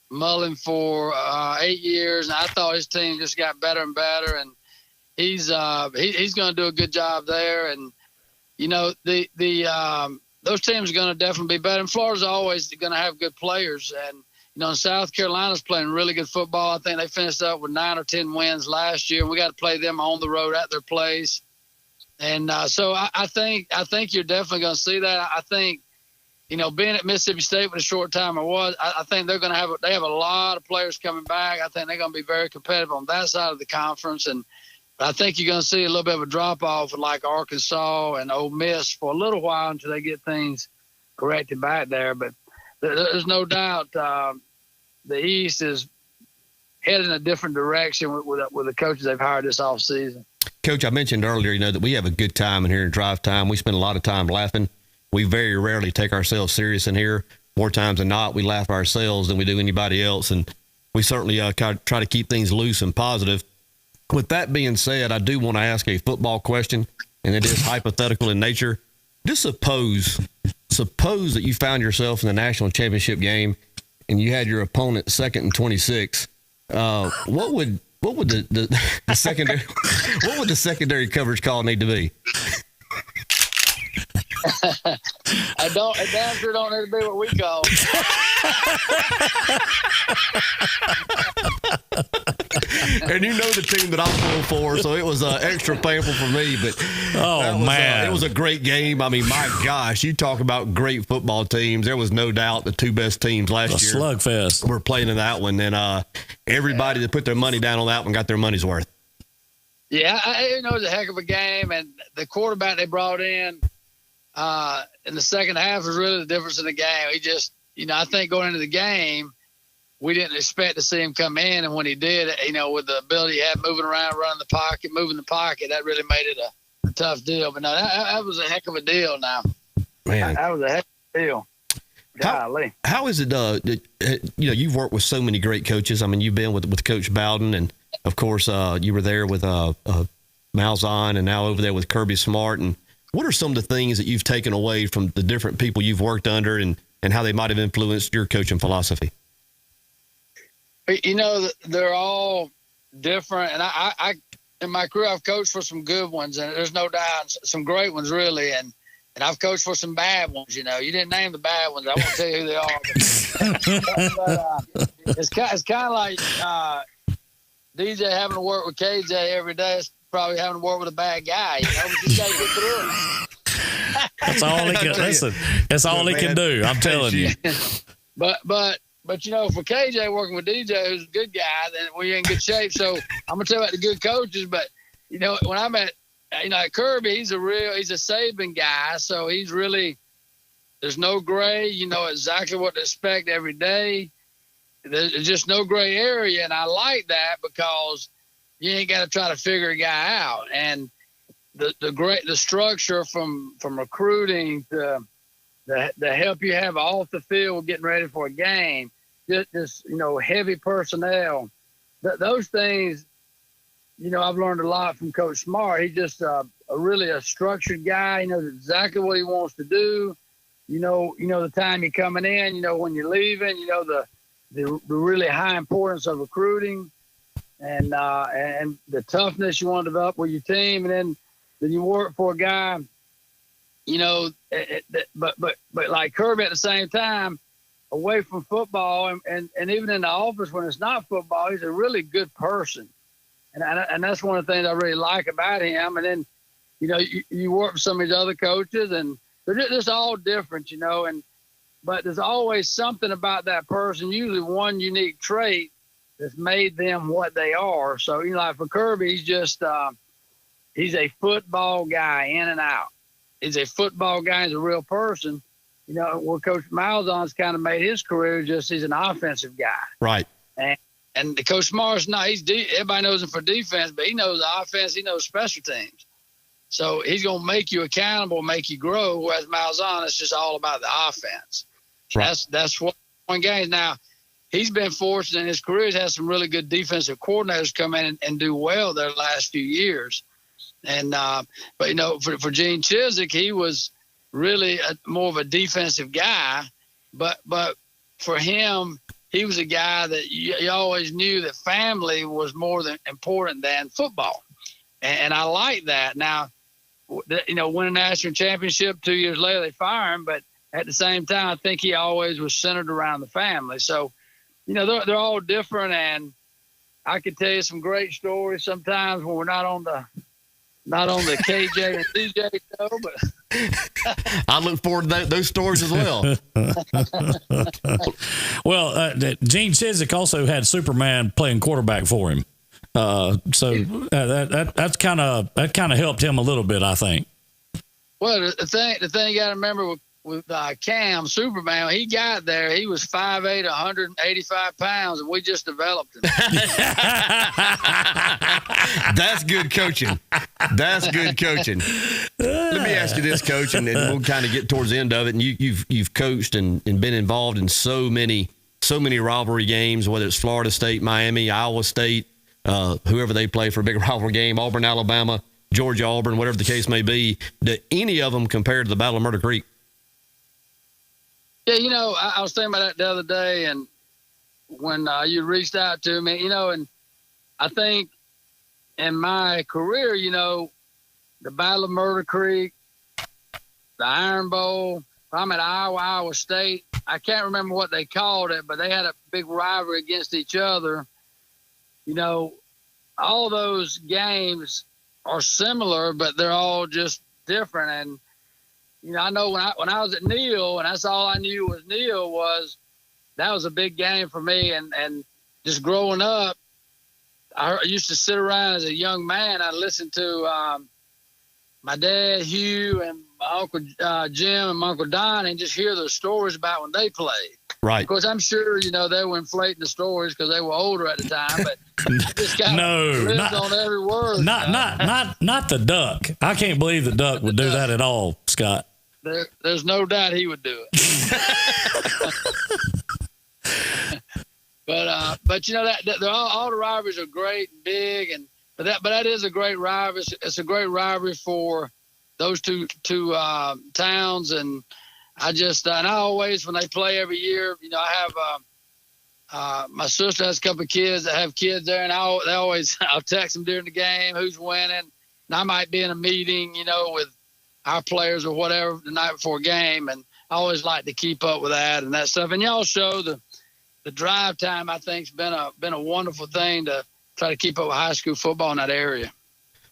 Mullen for 8 years, and I thought his team just got better and better, and he's going to do a good job there. And those teams are going to definitely be better. And Florida's always going to have good players. And, South Carolina's playing really good football. I think they finished up with 9 or 10 wins last year, and we got to play them on the road at their place. And so I think you're definitely going to see that. I think, being at Mississippi State with a short time I think they're going to they have a lot of players coming back. I think they're going to be very competitive on that side of the conference. And I think you're going to see a little bit of a drop-off with like Arkansas and Ole Miss for a little while until they get things corrected back there. But there's no doubt the East is heading in a different direction with the coaches they've hired this offseason. Coach, I mentioned earlier, that we have a good time in here in Drive Time. We spend a lot of time laughing. We very rarely take ourselves serious in here. More times than not, we laugh ourselves than we do anybody else. And we certainly try to keep things loose and positive. With that being said, I do want to ask a football question, and it is hypothetical in nature. Just suppose that you found yourself in the national championship game and you had your opponent 2nd and 26. What would the secondary what would the secondary coverage call need to be? It damn sure don't need to be what we call. And the team that I'm pulling for, so it was extra painful for me. But man, it was a great game. I mean, my gosh, you talk about great football teams. There was no doubt the 2 best teams last year. Slugfest. We're playing in that one, and everybody that put their money down on that one got their money's worth. Yeah, it was a heck of a game, and the quarterback they brought in the second half was really the difference in the game. He just, I think going into the game, we didn't expect to see him come in, and when he did, with the ability he had moving around, moving the pocket, that really made it a tough deal. But no, that was a heck of a deal. Now, man, that was a heck of a deal. Golly. How is it? You've worked with so many great coaches. I mean, you've been with Coach Bowden, and of course, you were there with Malzahn, and now over there with Kirby Smart. And what are some of the things that you've taken away from the different people you've worked under, and how they might have influenced your coaching philosophy? They're all different, and I in my career I've coached for some good ones, and there's no doubt some great ones really, and I've coached for some bad ones. You didn't name the bad ones. I won't tell you who they are. But it's kind of like DJ having to work with KJ every day. It's probably having to work with a bad guy. But you just got to get through it. That's all he can. Listen, that's all he can do. I'm telling you. But for KJ working with DJ, who's a good guy, then we're in good shape. So I'm gonna tell you about the good coaches. But when I'm at Kirby, he's a Saban guy, so he's really, there's no gray. You know exactly what to expect every day. There's just no gray area, and I like that because you ain't got to try to figure a guy out. And the structure from recruiting to the help you have off the field getting ready for a game, just heavy personnel, those things. I've learned a lot from Coach Smart. He's just really a structured guy. He knows exactly what he wants to do. The time you're coming in, when you're leaving, the really high importance of recruiting and the toughness you want to develop with your team. And then you work for a guy, but like Kirby at the same time, away from football and even in the office when it's not football, he's a really good person. And that's one of the things I really like about him. And then, you work with some of these other coaches and they're just all different, but there's always something about that person, usually one unique trait that's made them what they are. So, like for Kirby, he's just, he's a football guy in and out. He's a football guy. He's a real person. Where Coach Malzahn's kind of made his career, he's an offensive guy. Right. And the Coach Smart's not, everybody knows him for defense, but he knows offense, he knows special teams. So he's going to make you accountable, make you grow, whereas Malzahn, it's just all about the offense. Right. That's what one game. Now, he's been fortunate in his career. He's had some really good defensive coordinators come in and do well their last few years. And, but, for Gene Chizik, he was really more of a defensive guy. But for him, he was a guy that you always knew that family was more important than football. And I like that. Now, win a national championship 2 years later, they fire him. But at the same time, I think he always was centered around the family. So, they're all different. And I could tell you some great stories sometimes when we're not on the KJ and DJ show, but I look forward to those stories as well. Well, Gene Chizik also had Superman playing quarterback for him, that kind of helped him a little bit, I think. Well, the thing you got to remember with Cam Superman, when he got there, he was 5'8", 185 pounds, and we just developed him. That's good coaching. That's good coaching. Let me ask you this, Coach, and we'll kind of get towards the end of it. And you've coached and been involved in so many rivalry games, whether it's Florida State, Miami, Iowa State, whoever they play for a big rivalry game, Auburn, Alabama, Georgia, Auburn, whatever the case may be. Do any of them compare to the Battle of Murder Creek? Yeah, I was thinking about that the other day, and when you reached out to me, and I think in my career, the Battle of Murder Creek, the Iron Bowl, if I'm at Iowa State, I can't remember what they called it, but they had a big rivalry against each other. All those games are similar, but they're all just different. And I know when I was at Neal, and that's all I knew was Neal, that was a big game for me. And just growing up, I used to sit around as a young man. I listened to my dad, Hugh, and my Uncle Jim and my Uncle Don, and just hear the stories about when they played. Right. Of course, I'm sure, they were inflating the stories because they were older at the time, but this guy lived on every word. Not the Duck. I can't believe the Duck would do that at all, Scott. There's no doubt he would do it. But that all the rivalries are great and big, but that is a great rivalry. It's a great rivalry for those two towns, and I just and I always, when they play every year, I have my sister has a couple of kids that have kids there, and I'll text them during the game who's winning, and I might be in a meeting, with our players or whatever the night before a game, and I always like to keep up with that and that stuff. And y'all show the drive time, I think, has been a wonderful thing to try to keep up with high school football in that area.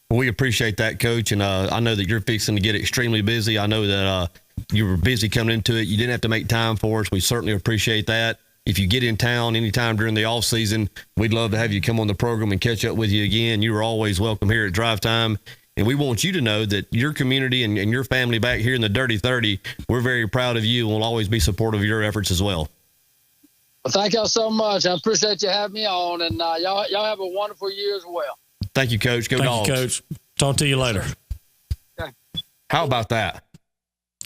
Well, we appreciate that, Coach, and I know that you're fixing to get extremely busy. I know that you were busy coming into it. You didn't have to make time for us. We certainly appreciate that. If you get in town anytime during the off season, we'd love to have you come on the program and catch up with you again. You are always welcome here at Drive Time. And we want you to know that your community and your family back here in the Dirty 30, we're very proud of you and will always be supportive of your efforts as well. Well, thank y'all so much. I appreciate you having me on, and y'all have a wonderful year as well. Thank you, Coach. Go Dogs. Thank you, Coach. Talk to you later. Okay. How about that?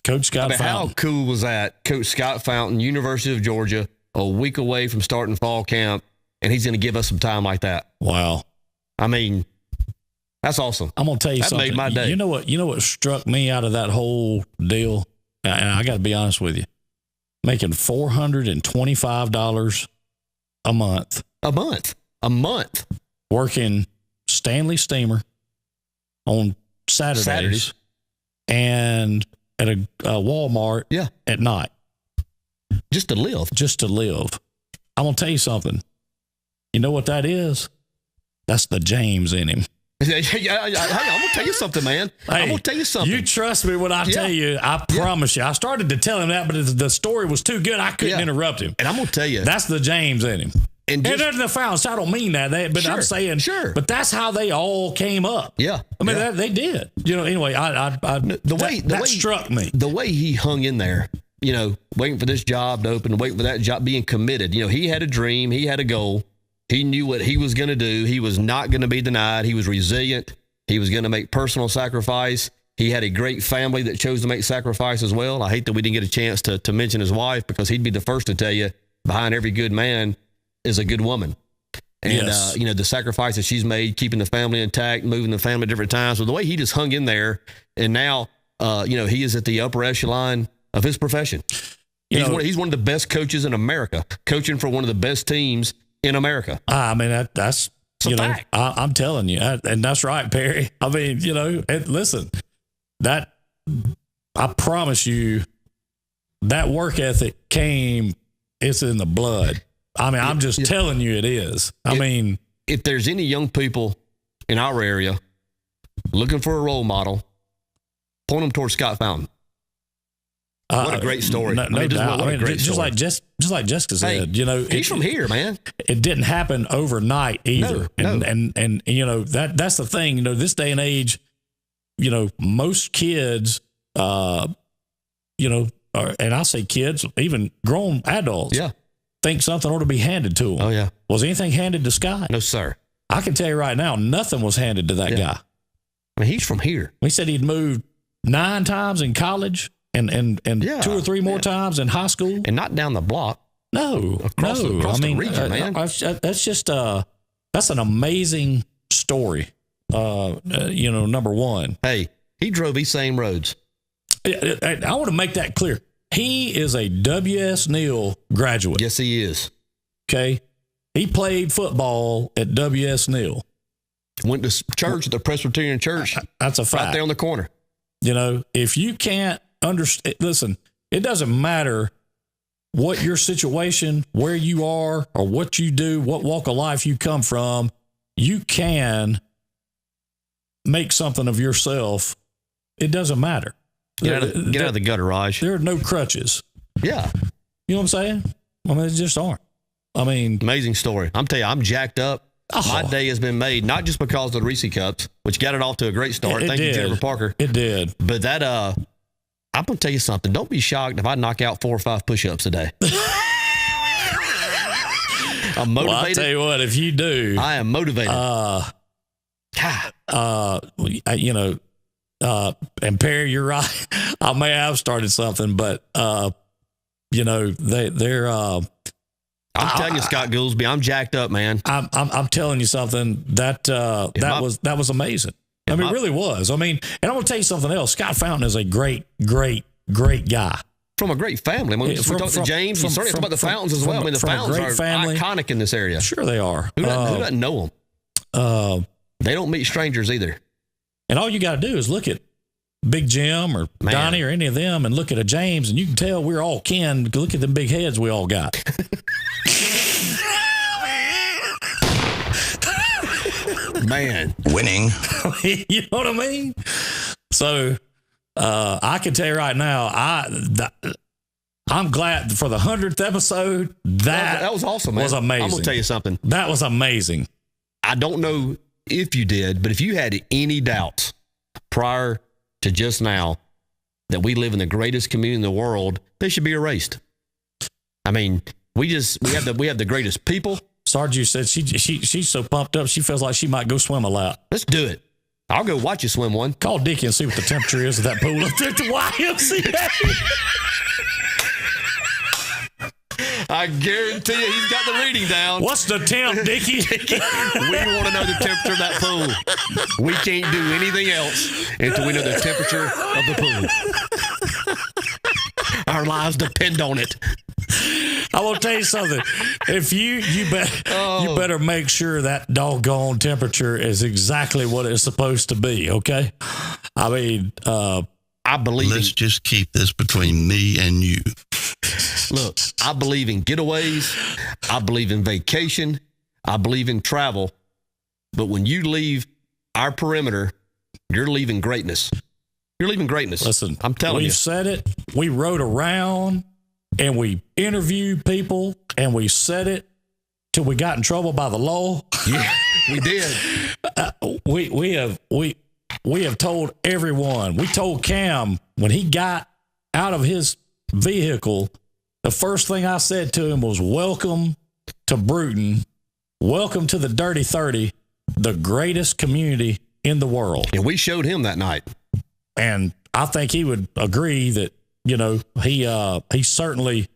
Coach Scott Fountain. How cool was that? Coach Scott Fountain, University of Georgia, a week away from starting fall camp, and he's going to give us some time like that. Wow. I mean, that's awesome. I'm going to tell you something. That made my day. You know what struck me out of that whole deal? And I got to be honest with you. Making $425 a month. A month. Working Stanley Steamer on Saturdays. And at a Walmart at night. Just to live. I'm going to tell you something. You know what that is? That's the James in him. Hey, I'm going to tell you something, man. I'm going to tell you something. You trust me when I tell you, I promise you. I started to tell him that, but the story was too good. I couldn't interrupt him. And I'm going to tell you. That's the James in him. And the Fountains, I don't mean that, but sure, I'm saying, but that's how they all came up. Yeah. I mean, they did. Anyway, that struck me. The way he hung in there, waiting for this job to open, waiting for that job, being committed. He had a dream. He had a goal. He knew what he was going to do. He was not going to be denied. He was resilient. He was going to make personal sacrifice. He had a great family that chose to make sacrifice as well. I hate that we didn't get a chance to mention his wife, because he'd be the first to tell you behind every good man is a good woman. And, the sacrifice that she's made, keeping the family intact, moving the family at different times. So the way he just hung in there, and now, he is at the upper echelon of his profession. He's one of the best coaches in America, coaching for one of the best teams in America. I mean, that's fact. I'm telling you, and that's right, Perry. I mean, listen, I promise you, that work ethic it's in the blood. I mean, I'm just telling you it is. If there's any young people in our area looking for a role model, point them towards Scott Fountain. What a great story. No doubt. Just like Jessica said, he's from here, man. It didn't happen overnight either. No. And that's the thing, this day and age, most kids, and I say kids, even grown adults, think something ought to be handed to them. Oh, yeah. Was anything handed to Scott? No, sir. I can tell you right now, nothing was handed to that guy. I mean, he's from here. We said he'd moved 9 times in college. And 2 or 3 more times in high school, and not down the block. Across the region, man. That's just that's an amazing story. Number one. Hey, he drove these same roads. I want to make that clear. He is a W.S. Neal graduate. Yes, he is. Okay, he played football at W.S. Neal. Went to church at the Presbyterian Church. That's a fact. Right there on the corner. If you can't understand, listen, it doesn't matter what your situation, where you are, or what you do, what walk of life you come from, you can make something of yourself. It doesn't matter. Get out of the gutter, Raj. There are no crutches. Yeah. You know what I'm saying? I mean, it just aren't. I mean, amazing story. I'm telling you, I'm jacked up. My day has been made, not just because of the Reese Cups, which got it off to a great start. Thank you, Jennifer Parker. It did. But that, I'm going to tell you something. Don't be shocked if I knock out 4 or 5 push-ups a day. I'm motivated. Well, I'll tell you what, if you do. I am motivated. And Perry, you're right. I may have started something, but, they're, I'm telling you, Scott Goolsby, I'm jacked up, man. I'm telling you something that was amazing. I mean, it really was. I mean, and I'm going to tell you something else. Scott Fountain is a great, great, great guy. From a great family. I mean, we talked to James. We certainly talk about the Fountains as well. I mean, the Fountains are iconic in this area. Sure they are. Who doesn't know them? They don't meet strangers either. And all you got to do is look at Big Jim or Donnie or any of them and look at a James, and you can tell we're all kin. Look at the big heads we all got. Man. Winning. You know what I mean? So I can tell you right now, I'm glad for the 100th episode. That was awesome, man. Was amazing. I'm going to tell you something. That was amazing. I don't know if you did, but if you had any doubts prior to just now that we live in the greatest community in the world, they should be erased. I mean, we have the greatest people. Sarge, you said she's so pumped up she feels like she might go swim a lap. Let's do it. I'll go watch you swim one. Call Dickie and see what the temperature is of that pool up there at the YMCA. I guarantee you he's got the reading down. What's the temp, Dickie? We want to know the temperature of that pool. We can't do anything else until we know the temperature of the pool. Our lives depend on it. I will tell you something. If you better make sure that doggone temperature is exactly what it's supposed to be. Okay. I mean, I believe. Let's just keep this between me and you. Look, I believe in getaways. I believe in vacation. I believe in travel. But when you leave our perimeter, you're leaving greatness. You're leaving greatness. Listen, I'm telling you. We've said it. We rode around and we interviewed people and we said it till we got in trouble by the law. Yeah, we did. We have told everyone. We told Cam when he got out of his vehicle, the first thing I said to him was, welcome to Bruton. Welcome to the Dirty 30, the greatest community in the world. And we showed him that night. And I think he would agree that, you know, he certainly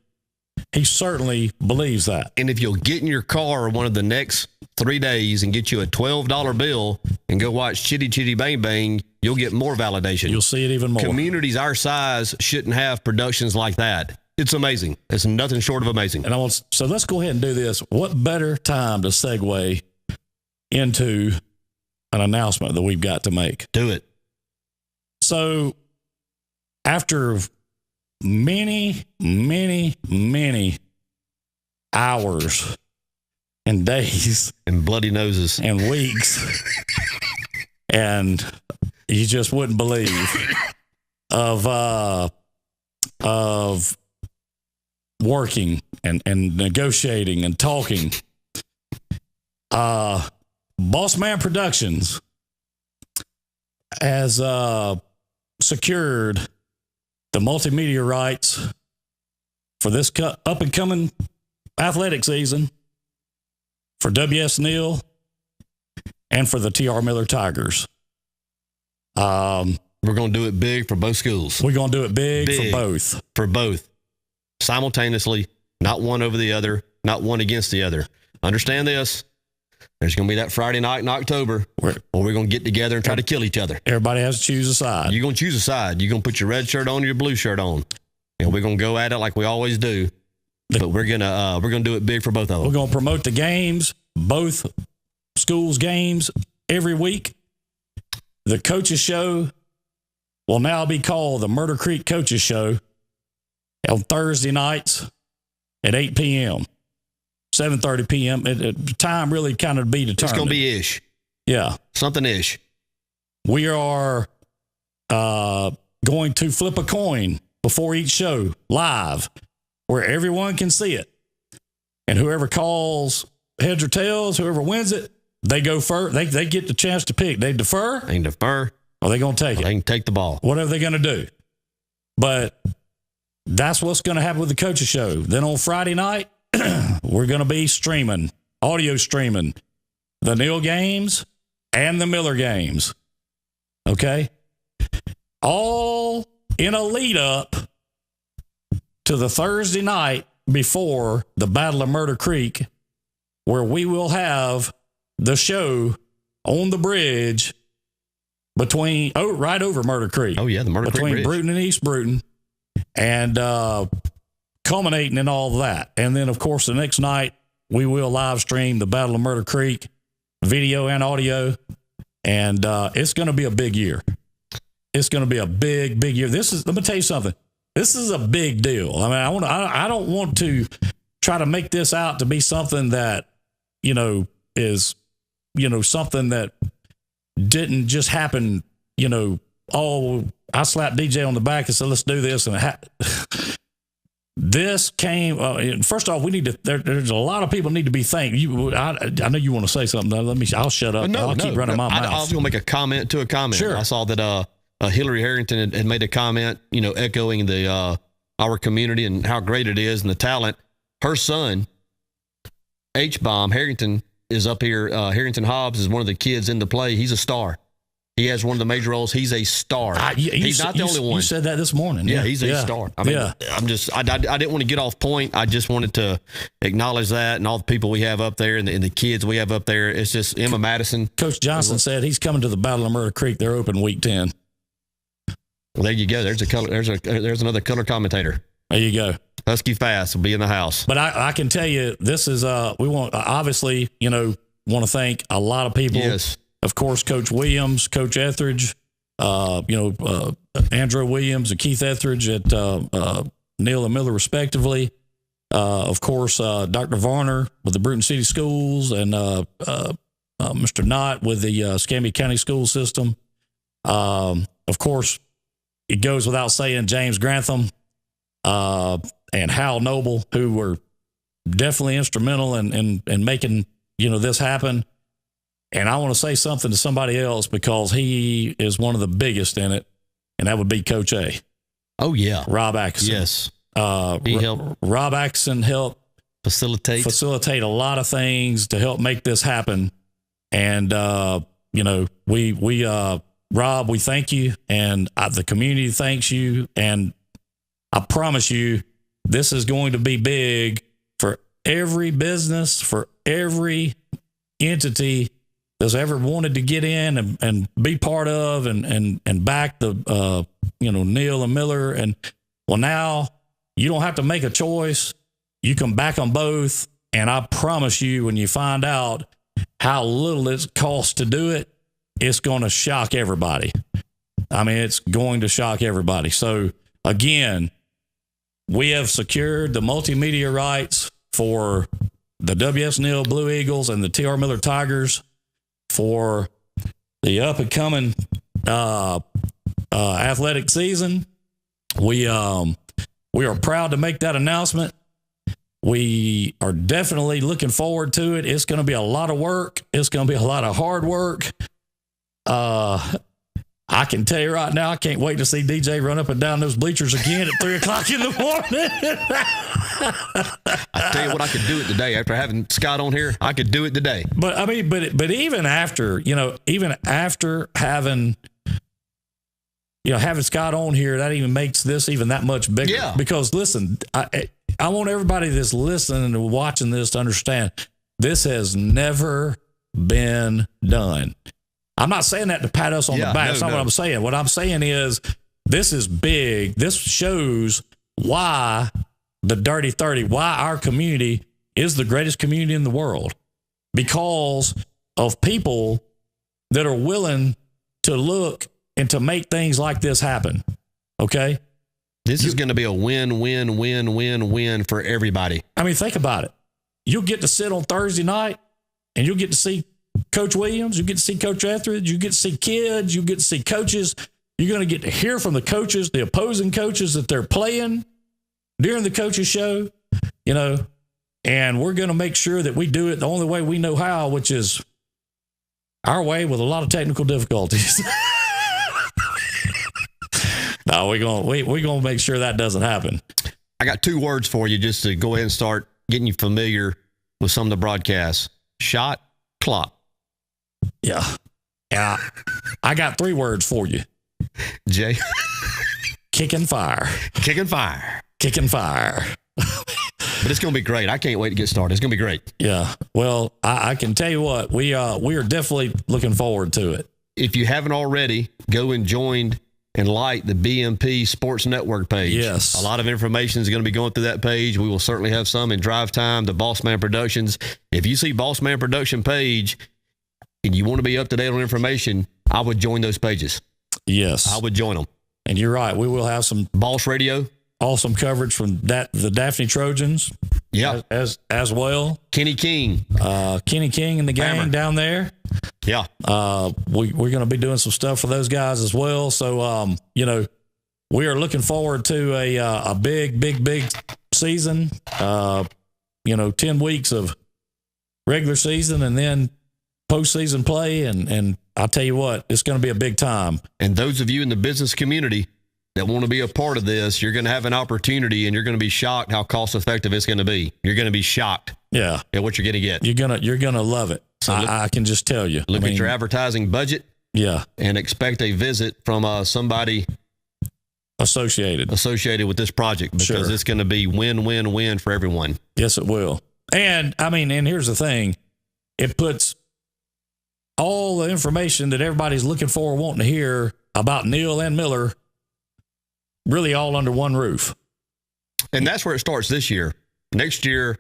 believes that. And if you'll get in your car one of the next 3 days and get you a $12 bill and go watch Chitty Chitty Bang Bang, you'll get more validation. You'll see it even more. Communities our size shouldn't have productions like that. It's amazing. It's nothing short of amazing. So let's go ahead and do this. What better time to segue into an announcement that we've got to make? Do it. So after many hours and days and bloody noses and weeks and you just wouldn't believe of working and negotiating and talking, Boss Man Productions has secured the multimedia rights for this up and coming athletic season for W.S. Neal and for the T.R. Miller Tigers. We're going to do it big for both schools. We're going to do it big for both. For both. Simultaneously, not one over the other, not one against the other. Understand this. There's going to be that Friday night in October where we're going to get together and try to kill each other. Everybody has to choose a side. You're going to choose a side. You're going to put your red shirt on or your blue shirt on. And we're going to go at it like we always do. But we're going to do it big for both of them. We're going to promote the games, both schools' games, every week. The Coaches Show will now be called the Murder Creek Coaches Show on Thursday nights at 8 p.m., 7:30 p.m. Time really kind of be determined. It's going to be ish. Yeah. Something ish. We are going to flip a coin before each show live where everyone can see it. And whoever calls heads or tails, whoever wins it, they go first. They get the chance to pick. They defer. They can defer. Or they going to take it. They can take the ball. Whatever they're going to do. But that's what's going to happen with the Coaches Show. Then on Friday night, we're going to be audio streaming the Neal games and the Miller games. Okay? All in a lead up to the Thursday night before the Battle of Murder Creek, where we will have the show on the bridge right over Murder Creek. Oh, yeah, the Murder Creek Bridge. Between Bruton and East Bruton. And culminating in all that. And then, of course, the next night, we will live stream the Battle of Murder Creek, video and audio. And it's going to be a big year. It's going to be a big, big year. Let me tell you something. This is a big deal. I mean, I don't want to try to make this out to be something that, is, something that didn't just happen, I slapped DJ on the back and said, let's do this. And this came. First off, we need to. There's a lot of people need to be thanked. I know you want to say something. I'll shut up. I'll keep running my mouth. I was going to make a comment to a comment. Sure. I saw that Hillary Harrington had made a comment, echoing the our community and how great it is and the talent. Her son, H-Bomb Harrington, is up here. Harrington Hobbs is one of the kids in the play. He's a star. He has one of the major roles. He's a star. He's not the only one. You said that this morning. Yeah, he's a star. I mean, I didn't want to get off point. I just wanted to acknowledge that and all the people we have up there and the kids we have up there. It's just Emma Madison. Coach Johnson said he's coming to the Battle of Murder Creek. They're open week 10. Well, there you go. There's another color commentator. There you go. Husky Fast will be in the house. But I can tell you, this is we want obviously want to thank a lot of people. Yes. Of course, Coach Williams, Coach Etheridge, Andrew Williams and Keith Etheridge at Neal and Miller, respectively. Of course, Dr. Varner with the Bruton City Schools and Mr. Knott with the Escambia County School System. Of course, it goes without saying, James Grantham and Hal Noble, who were definitely instrumental in making this happen. And I want to say something to somebody else because he is one of the biggest in it, and that would be Coach A. Oh, yeah. Rob Atkinson. Yes. He helped. Rob Atkinson helped facilitate a lot of things to help make this happen. And, Rob, we thank you, and the community thanks you. And I promise you, this is going to be big for every business, for every entity that's ever wanted to get in and be part of and back the Neal and Miller. And well, now you don't have to make a choice. You can back them both. And I promise you, when you find out how little it costs to do it, it's going to shock everybody. I mean, it's going to shock everybody. So again, we have secured the multimedia rights for the W.S. Neal Blue Eagles and the T.R. Miller Tigers for the up-and-coming athletic season. We are proud to make that announcement. We are definitely looking forward to it. It's going to be a lot of work. It's going to be a lot of hard work. I can tell you right now, I can't wait to see DJ run up and down those bleachers again at 3 o'clock in the morning. I tell you what, I could do it today. After having Scott on here, I could do it today. But I mean, but even after, having, having Scott on here, that even makes this even that much bigger. Yeah. Because listen, I want everybody that's listening and watching this to understand this has never been done. I'm not saying that to pat us on the back. That's not what I'm saying. What I'm saying is this is big. This shows why the Dirty 30, why our community is the greatest community in the world, because of people that are willing to look and to make things like this happen. Okay? This is going to be a win, win, win, win, win for everybody. I mean, think about it. You'll get to sit on Thursday night and you'll get to see Coach Williams, you get to see Coach Etheridge, you get to see kids, you get to see coaches. You're going to get to hear from the coaches, the opposing coaches that they're playing during the coaches show, and we're going to make sure that we do it the only way we know how, which is our way with a lot of technical difficulties. No, we're going to make sure that doesn't happen. I got 2 words for you just to go ahead and start getting you familiar with some of the broadcasts. Shot clock. Yeah. And I got 3 words for you. Jay. Kick and fire. Kick and fire. Kick and fire. But it's going to be great. I can't wait to get started. It's going to be great. Yeah. Well, I can tell you what, we are definitely looking forward to it. If you haven't already, go and join and like the BMP Sports Network page. Yes. A lot of information is going to be going through that page. We will certainly have some in Drive Time, the Boss Man Productions. If you see Boss Man Production page and you want to be up to date on information, I would join those pages. Yes. I would join them. And you're right. We will have some Boss Radio. Awesome coverage from the Daphne Trojans. Yeah. As well. Kenny King and the gang Hammer. down there. Yeah. We're going to be doing some stuff for those guys as well. So, we are looking forward to a big season. 10 weeks of regular season and then postseason play. And I'll tell you what, it's going to be a big time. And those of you in the business community that want to be a part of this, you're going to have an opportunity, and you're going to be shocked how cost effective it's going to be. You're going to be shocked. Yeah. At what you're going to get. You're gonna love it. So I can just tell you. Look at your advertising budget. Yeah. And expect a visit from somebody associated with this project, because it's going to be win for everyone. Yes, it will. And and here's the thing. It puts all the information that everybody's looking for, wanting to hear about Neal and Miller, really all under one roof. And that's where it starts this year. Next year,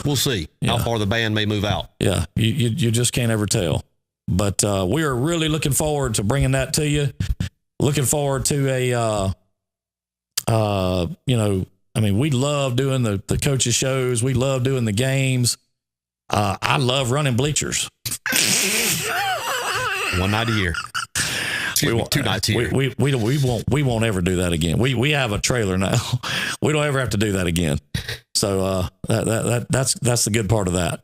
we'll see how far the band may move out. Yeah, you just can't ever tell. But we are really looking forward to bringing that to you. Looking forward to we love doing the coaches shows. We love doing the games. I love running bleachers. One night a year. Two nights a year. We won't ever do that again. We have a trailer now. We don't ever have to do that again. So that's the good part of that.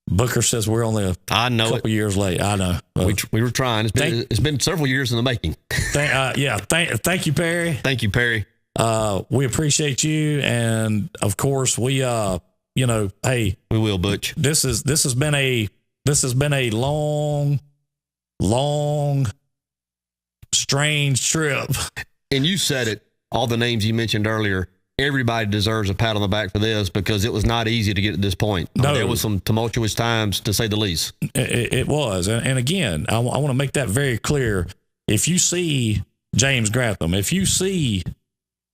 Booker says we're only a couple years late. I know. We were trying. It's been several years in the making. Thank you, Perry. Thank you, Perry. We appreciate you, and of course we hey, we will, Butch. This has been a long, strange trip. And you said it. All the names you mentioned earlier. Everybody deserves a pat on the back for this, because it was not easy to get to this point. No. There was some tumultuous times, to say the least. It was. And again, I want to make that very clear. If you see James Grantham, if you see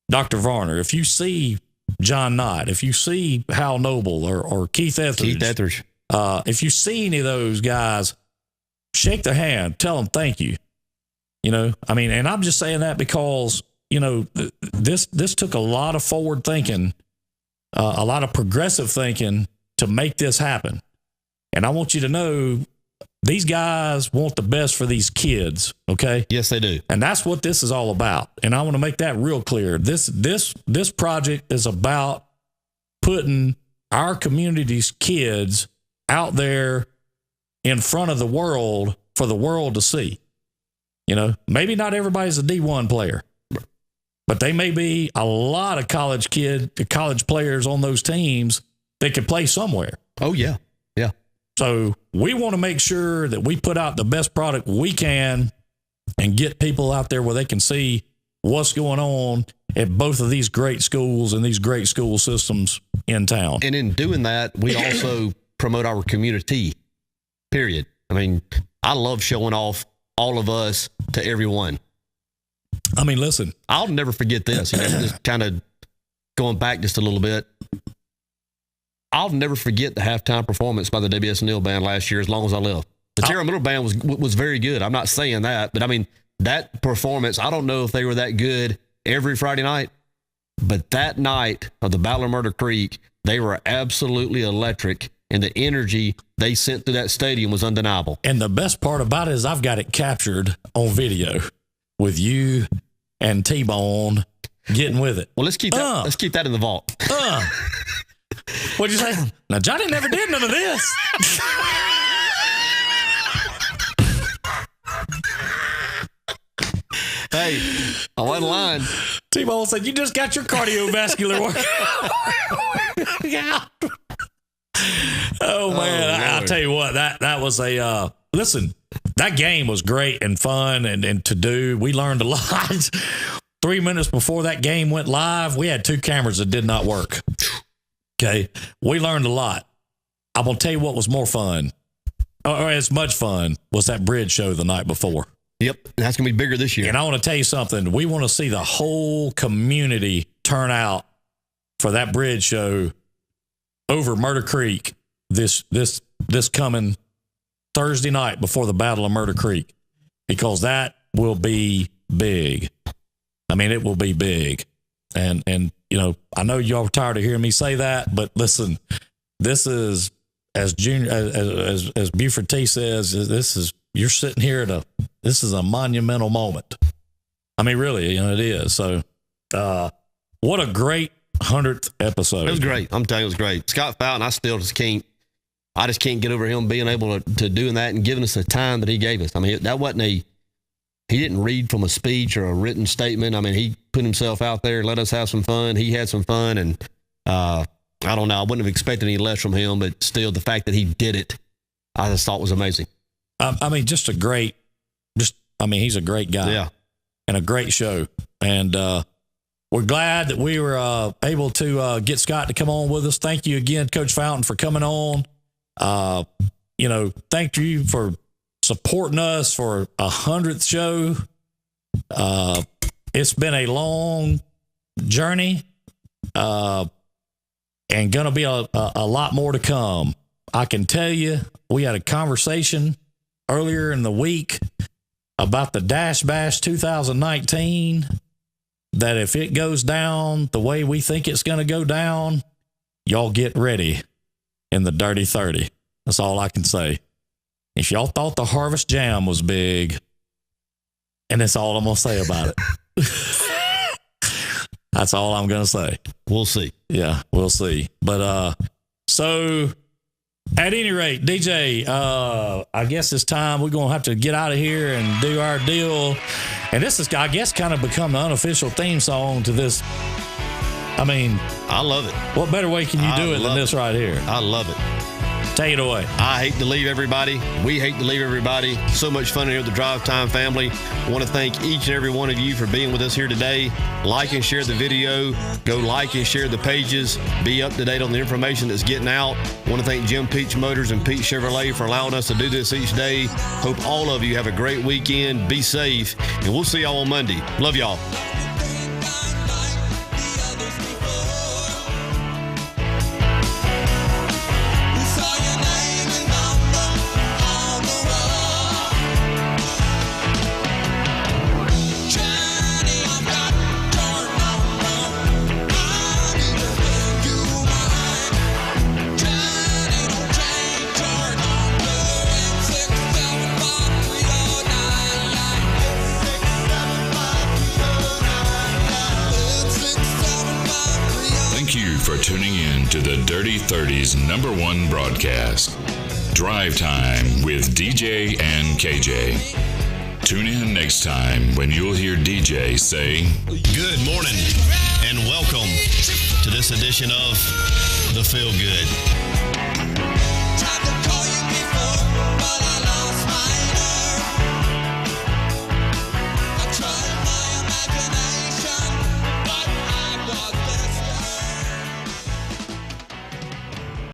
Dr. Varner, if you see John Knott, if you see Hal Noble or Keith Etheridge, if you see any of those guys, shake their hand, tell them thank you. And I'm just saying that because this took a lot of forward thinking, a lot of progressive thinking to make this happen. And I want you to know these guys want the best for these kids. Okay. Yes, they do. And that's what this is all about. And I want to make that real clear. This project is about putting our community's kids out there in front of the world for the world to see. Maybe not everybody's a D1 player. But they may be a lot of college players on those teams that could play somewhere. Oh, yeah. Yeah. So we want to make sure that we put out the best product we can and get people out there where they can see what's going on at both of these great schools and these great school systems in town. And in doing that, we also promote our community, period. I love showing off all of us to everyone. Listen. I'll never forget this. Just kind of going back just a little bit. I'll never forget the halftime performance by the WS Neal Band last year as long as I live. The Terra Miller Band was very good. I'm not saying that, but that performance, I don't know if they were that good every Friday night, but that night of the Battle of Murder Creek, they were absolutely electric, and the energy they sent through that stadium was undeniable. And the best part about it is I've got it captured on video with you and T-Bone getting with it. Well, let's keep that. Let's keep that in the vault. What'd you say? Now Johnny never did none of this. Hey, I wasn't lying. T-Bone said, "You just got your cardiovascular work." Yeah. Oh man, I'll tell you what. That was a listen. That game was great and fun and to do. We learned a lot. 3 minutes before that game went live, we had 2 cameras that did not work. Okay. We learned a lot. I'm going to tell you what was more fun, or as much fun, was that bridge show the night before. Yep. That's going to be bigger this year. And I want to tell you something. We want to see the whole community turn out for that bridge show over Murder Creek this coming Thursday night before the Battle of Murder Creek, because that will be big. It will be big. And I know y'all are tired of hearing me say that, but listen, this is, as Buford T says, this is you're sitting here this is a monumental moment. I mean, really, it is. So, what a great 100th episode. It was great. I'm telling you, it was great. Scott Fountain, I just can't get over him being able to doing that and giving us the time that he gave us. I mean, that wasn't he didn't read from a speech or a written statement. I mean, he put himself out there, let us have some fun. He had some fun, and I don't know. I wouldn't have expected any less from him, but still, the fact that he did it, I just thought was amazing. I mean, he's a great guy. Yeah. And a great show. And we're glad that we were able to get Scott to come on with us. Thank you again, Coach Fountain, for coming on. Thank you for supporting us for 100th show. It's been a long journey and going to be a lot more to come. I can tell you, we had a conversation earlier in the week about the Dash Bash 2019, that if it goes down the way we think it's going to go down, y'all get ready in the Dirty 30. That's all I can say. If y'all thought the Harvest Jam was big, and that's all I'm going to say about it. That's all I'm going to say. We'll see. Yeah, we'll see. But so at any rate, DJ, I guess it's time. We're going to have to get out of here and do our deal. And this is, I guess, kind of become the unofficial theme song to this. I mean, I love it. What better way can you do it than this right here? I love it. Take it away. I hate to leave everybody. We hate to leave everybody. So much fun here with the Drive Time family. I want to thank each and every one of you for being with us here today. Like and share the video. Go like and share the pages. Be up to date on the information that's getting out. I want to thank Jim Peach Motors and Pete Chevrolet for allowing us to do this each day. Hope all of you have a great weekend. Be safe. And we'll see y'all on Monday. Love y'all. Tuning in to the Dirty 30's #1 broadcast, Drive Time with DJ and KJ. Tune in next time when you'll hear DJ say, "Good morning and welcome to this edition of The Feel Good."